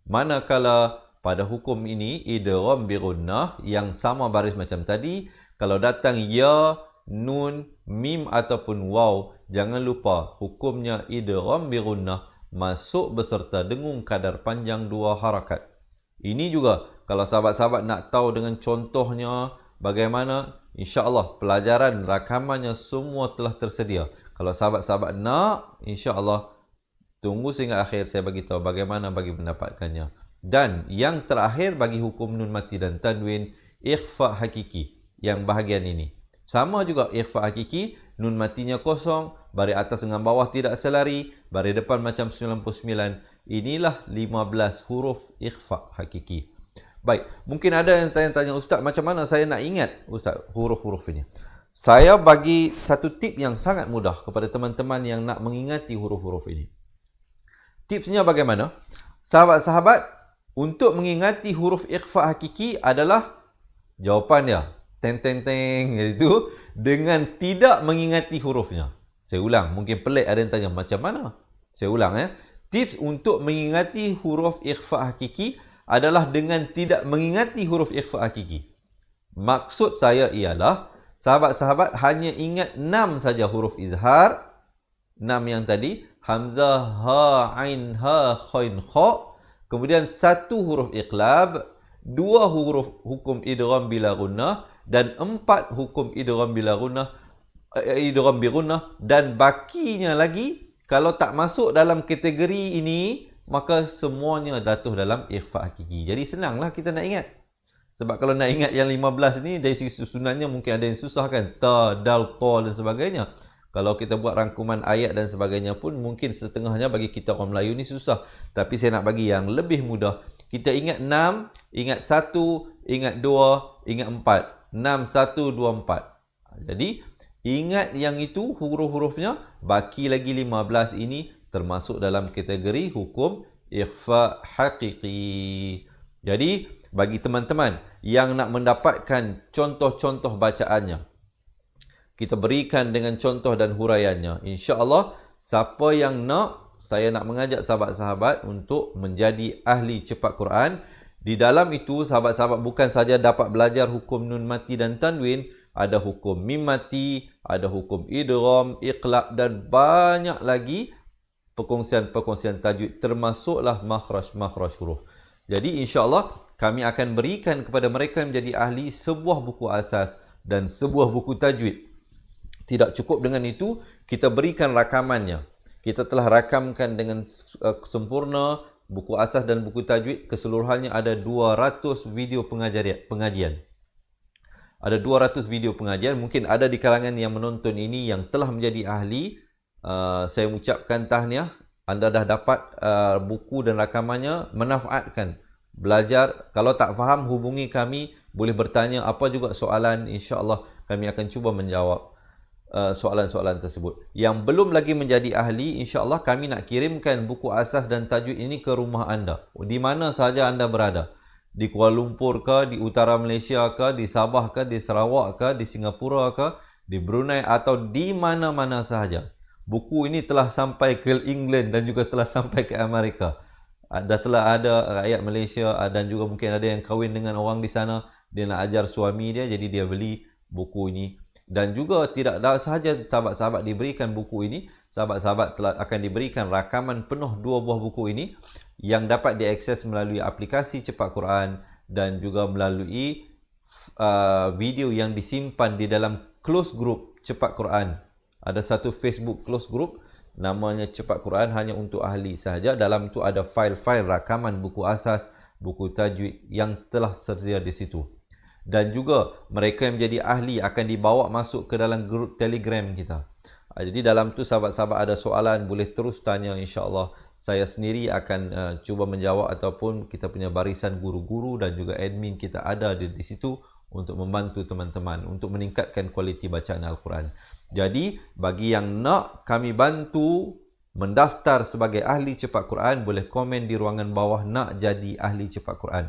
Speaker 1: Manakala pada hukum ini idgham bi gunnah yang sama baris macam tadi, kalau datang ya, nun, mim ataupun waw, jangan lupa hukumnya idgham bi gunnah, masuk beserta dengung kadar panjang 2 harakat. Ini juga kalau sahabat-sahabat nak tahu dengan contohnya bagaimana, insya-Allah pelajaran rakamannya semua telah tersedia. Kalau sahabat-sahabat nak, insya-Allah tunggu sehingga akhir saya bagi tahu bagaimana bagi mendapatkannya. Dan yang terakhir bagi hukum nun mati dan tanwin, ikhfa hakiki yang bahagian ini. Sama juga ikhfa hakiki, nun matinya kosong, baris atas dengan bawah tidak selari, baris depan macam 99. Inilah 15 huruf ikhfa hakiki. Baik, mungkin ada yang tanya-tanya, Ustaz, macam mana saya nak ingat, Ustaz, huruf-huruf ini? Saya bagi satu tip yang sangat mudah kepada teman-teman yang nak mengingati huruf-huruf ini. Tipsnya bagaimana? Sahabat-sahabat, untuk mengingati huruf ikhfa hakiki adalah jawapan dia. Teng-teng-teng itu dengan tidak mengingati hurufnya. Saya ulang, mungkin pelik ada yang tanya macam mana. Saya ulang ya. Tips untuk mengingati huruf ikhfa hakiki adalah dengan tidak mengingati huruf ikhfa hakiki. Maksud saya ialah sahabat-sahabat hanya ingat 6 saja huruf izhar. 6 yang tadi, hamzah, ha, ain, ha, khain, kha. kemudian 1 huruf iqlab, 2 huruf hukum idgham bila gunnah, dan 4 hukum idgham bila gunnah, idgham bi gunnah, dan bakinya lagi kalau tak masuk dalam kategori ini, maka semuanya jatuh dalam ikhfa hakiki. Jadi senanglah kita nak ingat. Sebab kalau nak ingat yang 15 ni dari segi susunannya mungkin ada yang susah kan, ta, dal, ta dan sebagainya. Kalau kita buat rangkuman ayat dan sebagainya pun mungkin setengahnya bagi kita orang Melayu ni susah. Tapi saya nak bagi yang lebih mudah. Kita ingat 6, ingat 1, ingat 2, ingat 4. 6, 1, 2, 4. Jadi, ingat yang itu huruf-hurufnya, baki lagi 15 ini termasuk dalam kategori hukum ikhfa hakiki. Jadi, bagi teman-teman yang nak mendapatkan contoh-contoh bacaannya, kita berikan dengan contoh dan huraiannya. InsyaAllah, siapa yang nak, saya nak mengajak sahabat-sahabat untuk menjadi ahli cepat Quran. Di dalam itu, sahabat-sahabat bukan saja dapat belajar hukum nun mati dan tanwin, ada hukum mim mati, ada hukum idgham, iqlab dan banyak lagi perkongsian-perkongsian tajwid, termasuklah makhraj-makhraj huruf. Jadi insyaAllah, kami akan berikan kepada mereka yang menjadi ahli sebuah buku asas dan sebuah buku tajwid. Tidak cukup dengan itu, kita berikan rakamannya. Kita telah rakamkan dengan sempurna buku asas dan buku tajwid. Keseluruhannya ada 200 video pengajian. Ada 200 video pengajian. Mungkin ada di kalangan yang menonton ini yang telah menjadi ahli. Saya ucapkan tahniah. Anda dah dapat buku dan rakamannya, menafaatkan. Belajar. Kalau tak faham, hubungi kami. Boleh bertanya apa juga soalan. InsyaAllah kami akan cuba menjawab soalan-soalan tersebut. Yang belum lagi menjadi ahli, insyaAllah kami nak kirimkan buku asas dan tajwid ini ke rumah anda. Di mana sahaja anda berada. Di Kuala Lumpur ke, di utara Malaysia ke, di Sabah ke, di Sarawak ke, di Singapura ke, di Brunei atau di mana-mana sahaja. Buku ini telah sampai ke England dan juga telah sampai ke Amerika. Telah ada rakyat Malaysia dan juga mungkin ada yang kahwin dengan orang di sana. Dia nak ajar suami dia, jadi dia beli buku ini. Dan juga tidak sahaja sahabat-sahabat diberikan buku ini, sahabat-sahabat akan diberikan rakaman penuh 2 buah buku ini yang dapat diakses melalui aplikasi Cepat Quran dan juga melalui video yang disimpan di dalam close group Cepat Quran. Ada satu Facebook close group namanya Cepat Quran, hanya untuk ahli sahaja. Dalam itu ada file-file rakaman buku asas, buku tajwid yang telah tersedia di situ. Dan juga mereka yang menjadi ahli akan dibawa masuk ke dalam grup Telegram kita. Jadi dalam tu sahabat-sahabat ada soalan, boleh terus tanya, insyaAllah. Saya sendiri akan cuba menjawab ataupun kita punya barisan guru-guru dan juga admin kita ada di situ untuk membantu teman-teman untuk meningkatkan kualiti bacaan Al-Quran. Jadi bagi yang nak kami bantu mendaftar sebagai ahli cepat Quran, boleh komen di ruangan bawah nak jadi ahli cepat Quran.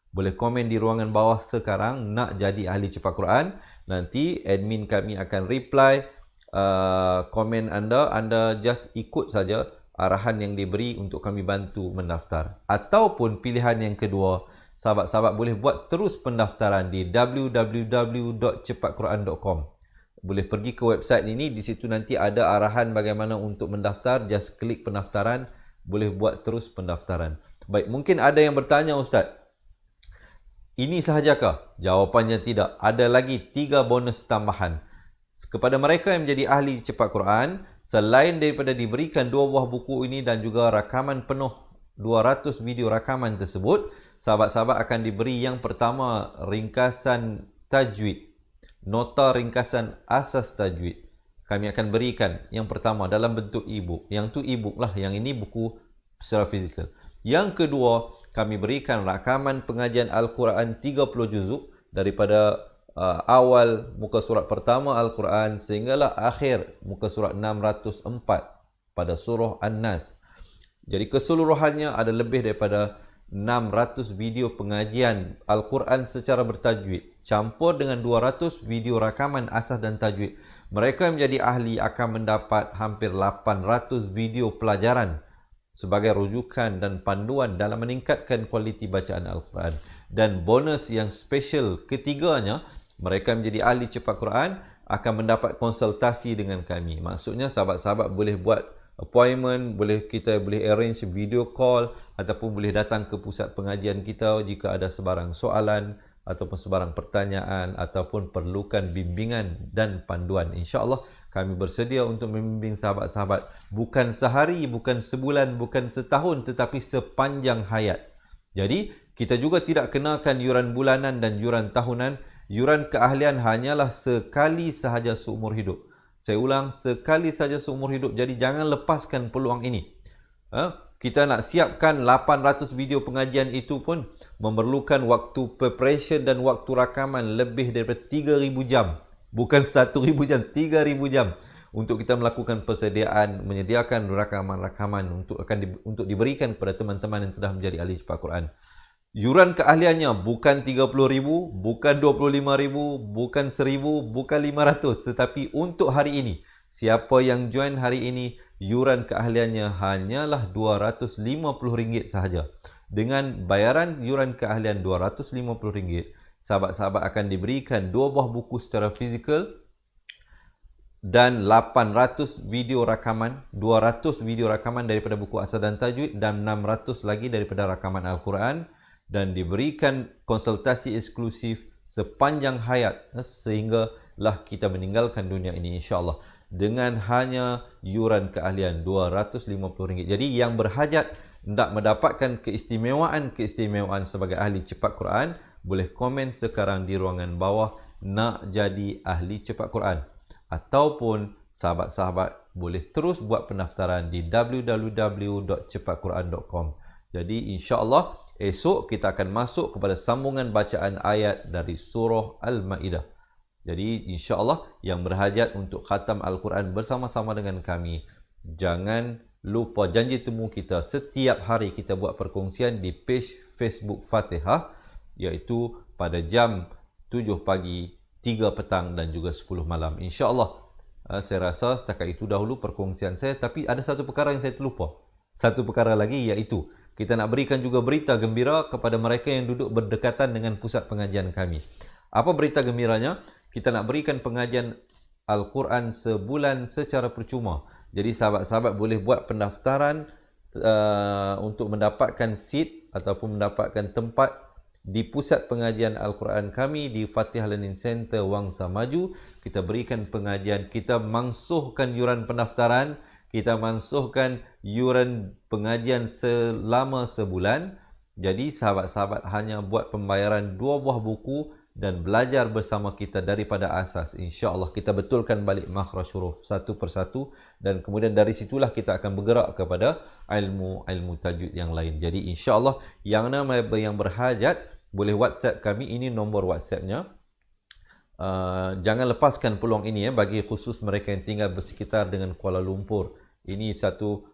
Speaker 1: Boleh komen di ruangan bawah sekarang nak jadi ahli cepat Quran. Nanti admin kami akan reply komen anda. Anda just ikut saja arahan yang diberi untuk kami bantu mendaftar. Ataupun pilihan yang kedua, sahabat-sahabat boleh buat terus pendaftaran di www.cepatquran.com. Boleh pergi ke website ini, di situ nanti ada arahan bagaimana untuk mendaftar. Just klik pendaftaran, boleh buat terus pendaftaran. Baik, mungkin ada yang bertanya, Ustaz, ini sahajakah? Jawapannya tidak. Ada lagi 3 bonus tambahan. Kepada mereka yang menjadi ahli cepat Quran, selain daripada diberikan 2 buah buku ini dan juga rakaman penuh 200 video rakaman tersebut, sahabat-sahabat akan diberi yang pertama ringkasan tajwid. Nota ringkasan asas tajwid. Kami akan berikan yang pertama dalam bentuk e-book. Yang tu e-book lah, yang ini buku secara fizikal. Yang kedua, kami berikan rakaman pengajian Al-Quran 30 juzuk daripada awal muka surat pertama Al-Quran sehinggalah akhir muka surat 604 pada surah An-Nas. Jadi keseluruhannya ada lebih daripada 600 video pengajian Al-Quran secara bertajwid, campur dengan 200 video rakaman asas dan tajwid. Mereka yang menjadi ahli akan mendapat hampir 800 video pelajaran sebagai rujukan dan panduan dalam meningkatkan kualiti bacaan Al-Quran. Dan bonus yang special ketiganya, mereka menjadi ahli cepat Quran akan mendapat konsultasi dengan kami. Maksudnya sahabat-sahabat boleh buat appointment, kita boleh arrange video call ataupun boleh datang ke pusat pengajian kita jika ada sebarang soalan ataupun sebarang pertanyaan ataupun perlukan bimbingan dan panduan. InsyaAllah kami bersedia untuk membimbing sahabat-sahabat bukan sehari, bukan sebulan, bukan setahun, tetapi sepanjang hayat. Jadi kita juga tidak kenakan yuran bulanan dan yuran tahunan. Yuran keahlian hanyalah sekali sahaja seumur hidup. Saya ulang, sekali sahaja seumur hidup. Jadi jangan lepaskan peluang ini. Kita nak siapkan 800 video pengajian itu pun memerlukan waktu preparation dan waktu rakaman lebih daripada 3,000 jam. Bukan 1,000 jam, 3,000 jam. Untuk kita melakukan persediaan, menyediakan rakaman-rakaman untuk diberikan kepada teman-teman yang telah menjadi ahli cepat Quran. Yuran keahliannya bukan 30,000, bukan 25,000, bukan 1,000, bukan 500. Tetapi untuk hari ini, siapa yang join hari ini, yuran keahliannya hanyalah RM250 sahaja. Dengan bayaran yuran keahlian RM250, sahabat-sahabat akan diberikan 2 buah buku secara fizikal dan 800 video rakaman, 200 video rakaman daripada buku asal dan tajwid dan 600 lagi daripada rakaman Al-Quran, dan diberikan konsultasi eksklusif sepanjang hayat sehinggalah kita meninggalkan dunia ini, insyaAllah, dengan hanya yuran keahlian RM250. Jadi yang berhajat hendak mendapatkan keistimewaan sebagai ahli cepat Quran, boleh komen sekarang di ruangan bawah nak jadi ahli cepat Quran, ataupun sahabat-sahabat boleh terus buat pendaftaran di www.cepatquran.com. Jadi insya-Allah esok kita akan masuk kepada sambungan bacaan ayat dari surah Al-Ma'idah. Jadi insya-Allah yang berhajat untuk khatam Al-Quran bersama-sama dengan kami, jangan lupa janji temu kita setiap hari kita buat perkongsian di page Facebook Fatihah, iaitu pada jam 7 pagi, 3 petang dan juga 10 malam. InsyaAllah, saya rasa setakat itu dahulu perkongsian saya. Tapi ada satu perkara yang saya terlupa. Satu perkara lagi, iaitu kita nak berikan juga berita gembira kepada mereka yang duduk berdekatan dengan pusat pengajian kami. Apa berita gembiranya? Kita nak berikan pengajian Al-Quran sebulan secara percuma. Jadi sahabat-sahabat boleh buat pendaftaran untuk mendapatkan seat ataupun mendapatkan tempat di pusat pengajian Al-Quran kami di Fatihah Learning Center Wangsa Maju. Kita berikan pengajian, kita mansuhkan yuran pendaftaran, kita mansuhkan yuran pengajian selama sebulan. Jadi sahabat-sahabat hanya buat pembayaran 2 buah buku dan belajar bersama kita daripada asas. InsyaAllah kita betulkan balik makhraj huruf satu persatu, dan kemudian dari situlah kita akan bergerak kepada ilmu tajwid yang lain. Jadi insyaAllah yang berhajat boleh WhatsApp kami. Ini nombor WhatsAppnya. Jangan lepaskan peluang ini bagi khusus mereka yang tinggal bersekitar dengan Kuala Lumpur. Ini satu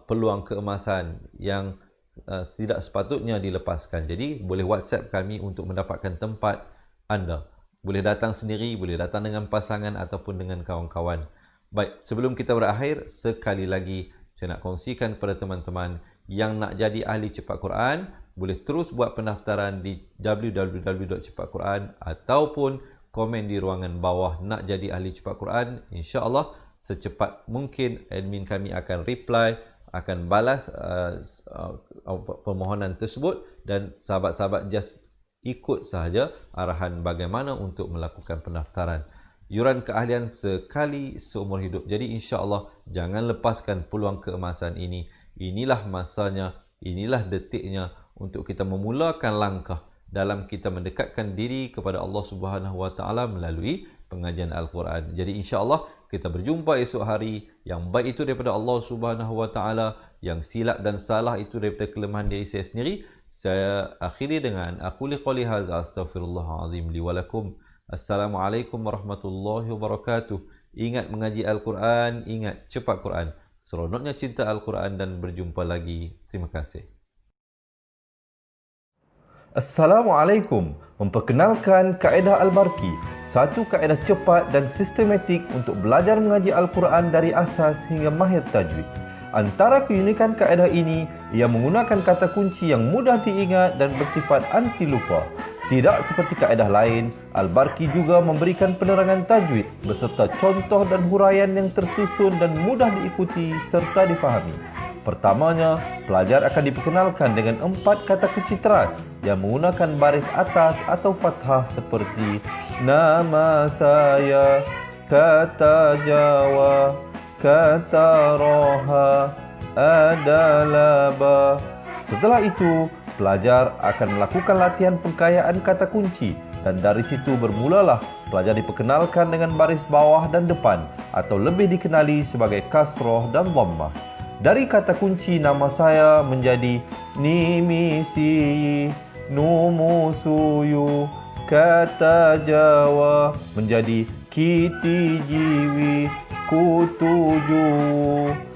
Speaker 1: peluang keemasan yang tidak sepatutnya dilepaskan. Jadi boleh WhatsApp kami untuk mendapatkan tempat anda. Boleh datang sendiri, boleh datang dengan pasangan ataupun dengan kawan-kawan. Baik, sebelum kita berakhir, sekali lagi saya nak kongsikan kepada teman-teman yang nak jadi ahli cepat Quran, boleh terus buat pendaftaran di www.cepatquran ataupun komen di ruangan bawah nak jadi ahli cepat Quran. InsyaAllah secepat mungkin admin kami akan reply, akan balas permohonan tersebut, dan sahabat-sahabat just ikut sahaja arahan bagaimana untuk melakukan pendaftaran. Yuran keahlian sekali seumur hidup. Jadi insya-Allah jangan lepaskan peluang keemasan ini. Inilah masanya, inilah detiknya untuk kita memulakan langkah dalam kita mendekatkan diri kepada Allah Subhanahu Wa Taala melalui pengajian Al-Quran. Jadi insya-Allah kita berjumpa esok hari. Yang baik itu daripada Allah Subhanahu Wa Taala, yang silap dan salah itu daripada kelemahan diri saya sendiri. Saya akhiri dengan aquli qouli hadza astaghfirullahalazim li wa lakum. Assalamualaikum warahmatullahi wabarakatuh. Ingat mengaji Al-Quran, ingat cepat Quran. Seronoknya cinta Al-Quran, dan berjumpa lagi. Terima kasih.
Speaker 2: Assalamualaikum. Memperkenalkan kaedah Al-Barki, satu kaedah cepat dan sistematik untuk belajar mengaji Al-Quran dari asas hingga mahir tajwid. Antara keunikan kaedah ini, ia menggunakan kata kunci yang mudah diingat dan bersifat anti lupa. Tidak seperti kaedah lain, Al-Barki juga memberikan penerangan tajwid beserta contoh dan huraian yang tersusun dan mudah diikuti serta difahami. Pertamanya, pelajar akan diperkenalkan dengan 4 kata kunci teras yang menggunakan baris atas atau fathah seperti nama saya, kata Jawa, kata Roha, adalah ba. Setelah itu, pelajar akan melakukan latihan pengkayaan kata kunci dan dari situ bermulalah pelajar diperkenalkan dengan baris bawah dan depan atau lebih dikenali sebagai kasroh dan dhammah. Dari kata kunci nama saya menjadi nimisi, numusuyu, kata Jawa menjadi kiti jiwi, kutuju.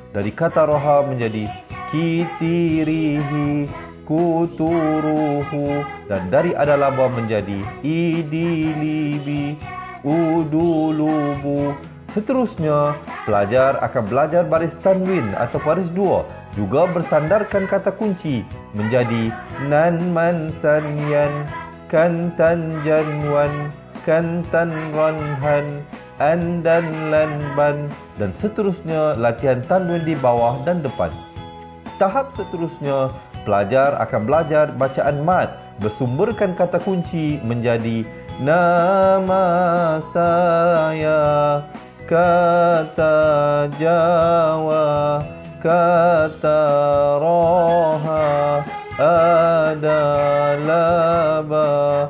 Speaker 2: Dari kata roha menjadi kitirihi, kuturuhu. Dan dari adalaba menjadi idilibi, udulubu. Seterusnya, pelajar akan belajar baris tanwin atau baris dua, juga bersandarkan kata kunci menjadi nan man sanyan, kantan janwan, kantan ranhan, andan lanban, dan seterusnya latihan tanwin di bawah dan depan. Tahap seterusnya, pelajar akan belajar bacaan mad, bersumberkan kata kunci menjadi nama saya, kata Jawa, kata Roha, adalah ba.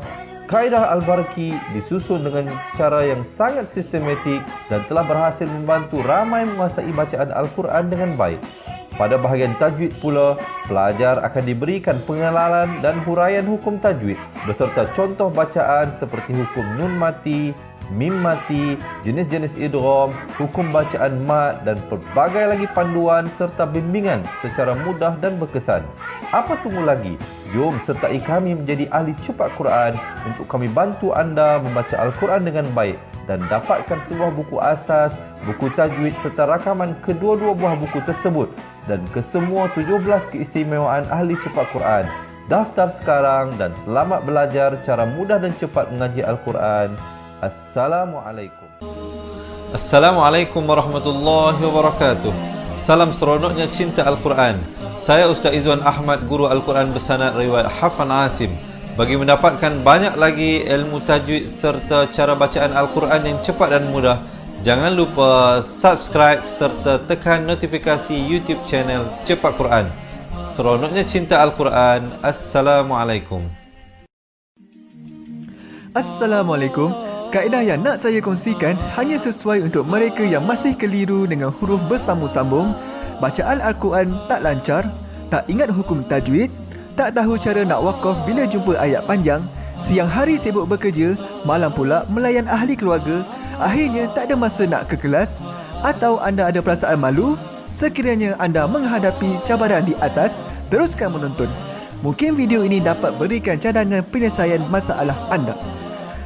Speaker 2: Kaedah Al-Barki disusun dengan cara yang sangat sistematik dan telah berhasil membantu ramai menguasai bacaan Al-Quran dengan baik. Pada bahagian tajwid pula, pelajar akan diberikan pengenalan dan huraian hukum tajwid beserta contoh bacaan seperti hukum nun mati, mim mati, jenis-jenis idgham, hukum bacaan mad dan pelbagai lagi panduan serta bimbingan secara mudah dan berkesan. Apa tunggu lagi? Jom sertai kami menjadi ahli cepat Quran untuk kami bantu anda membaca Al-Quran dengan baik dan dapatkan sebuah buku asas, buku tajwid serta rakaman kedua-dua buah buku tersebut dan kesemua 17 keistimewaan ahli cepat Quran. Daftar sekarang dan selamat belajar cara mudah dan cepat mengaji Al-Quran. Assalamualaikum.
Speaker 1: Assalamualaikum warahmatullahi wabarakatuh. Salam seronoknya cinta Al-Quran. Saya Ustaz Izwan Ahmad, guru Al-Quran bersanad riwayat Hafan Asim. Bagi mendapatkan banyak lagi ilmu tajwid serta cara bacaan Al-Quran yang cepat dan mudah, jangan lupa subscribe serta tekan notifikasi YouTube channel Cepat Quran. Seronoknya cinta Al-Quran. Assalamualaikum.
Speaker 3: Assalamualaikum. Kaedah yang nak saya kongsikan hanya sesuai untuk mereka yang masih keliru dengan huruf bersambung-sambung, bacaan Al-Quran tak lancar, tak ingat hukum tajwid, tak tahu cara nak wakaf bila jumpa ayat panjang, siang hari sibuk bekerja, malam pula melayan ahli keluarga, akhirnya tak ada masa nak ke kelas, atau anda ada perasaan malu. Sekiranya anda menghadapi cabaran di atas, teruskan menonton. Mungkin video ini dapat berikan cadangan penyelesaian masalah anda.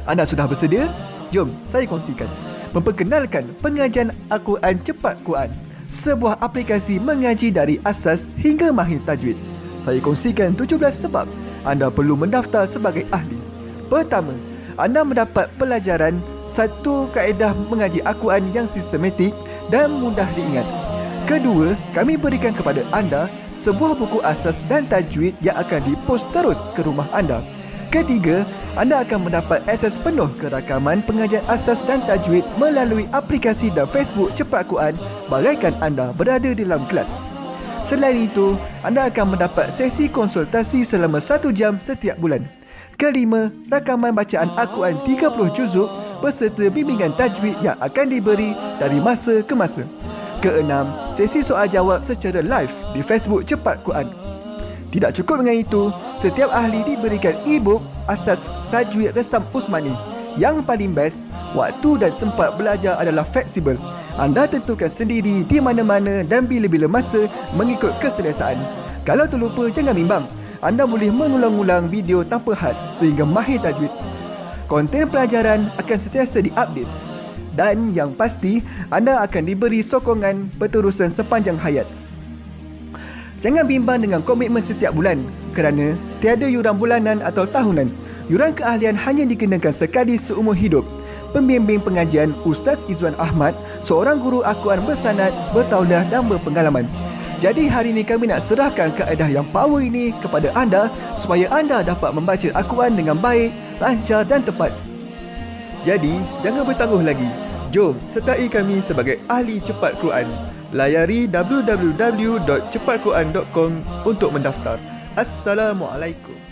Speaker 3: Anda sudah bersedia? Jom saya kongsikan. Memperkenalkan pengajian Al-Quran Cepat Quran, sebuah aplikasi mengaji dari asas hingga mahir tajwid. Saya kongsikan 17 sebab anda perlu mendaftar sebagai ahli. Pertama, anda mendapat pelajaran satu kaedah mengaji Al-Quran yang sistematik dan mudah diingat. Kedua, kami berikan kepada anda sebuah buku asas dan tajwid yang akan dipost terus ke rumah anda. Ketiga, anda akan mendapat akses penuh ke rakaman pengajian asas dan tajwid melalui aplikasi dan Facebook Cepat Quran bagaikan anda berada di dalam kelas. Selain itu, anda akan mendapat sesi konsultasi selama 1 jam setiap bulan. Kelima, rakaman bacaan Al-Quran 30 juzuk beserta bimbingan tajwid yang akan diberi dari masa ke masa. Keenam, sesi soal jawab secara live di Facebook Cepat Quran. Tidak cukup dengan itu, setiap ahli diberikan e-book asas tajwid resam Usmani. Yang paling best, waktu dan tempat belajar adalah fleksibel. Anda tentukan sendiri di mana-mana dan bila-bila masa mengikut keselesaan. Kalau terlupa, jangan bimbang. Anda boleh mengulang-ulang video tanpa had sehingga mahir tajwid. Konten pelajaran akan sentiasa diupdate. Dan yang pasti, anda akan diberi sokongan berterusan sepanjang hayat. Jangan bimbang dengan komitmen setiap bulan kerana tiada yuran bulanan atau tahunan. Yuran keahlian hanya dikenakan sekali seumur hidup. Pembimbing pengajian Ustaz Izwan Ahmad, seorang guru Al-Quran bersanad, bertauliah dan berpengalaman. Jadi hari ini kami nak serahkan kaedah yang power ini kepada anda supaya anda dapat membaca Al-Quran dengan baik, lancar dan tepat. Jadi, jangan bertangguh lagi. Jom sertai kami sebagai ahli cepat Quran. Layari www.cepatquran.com untuk mendaftar. Assalamualaikum.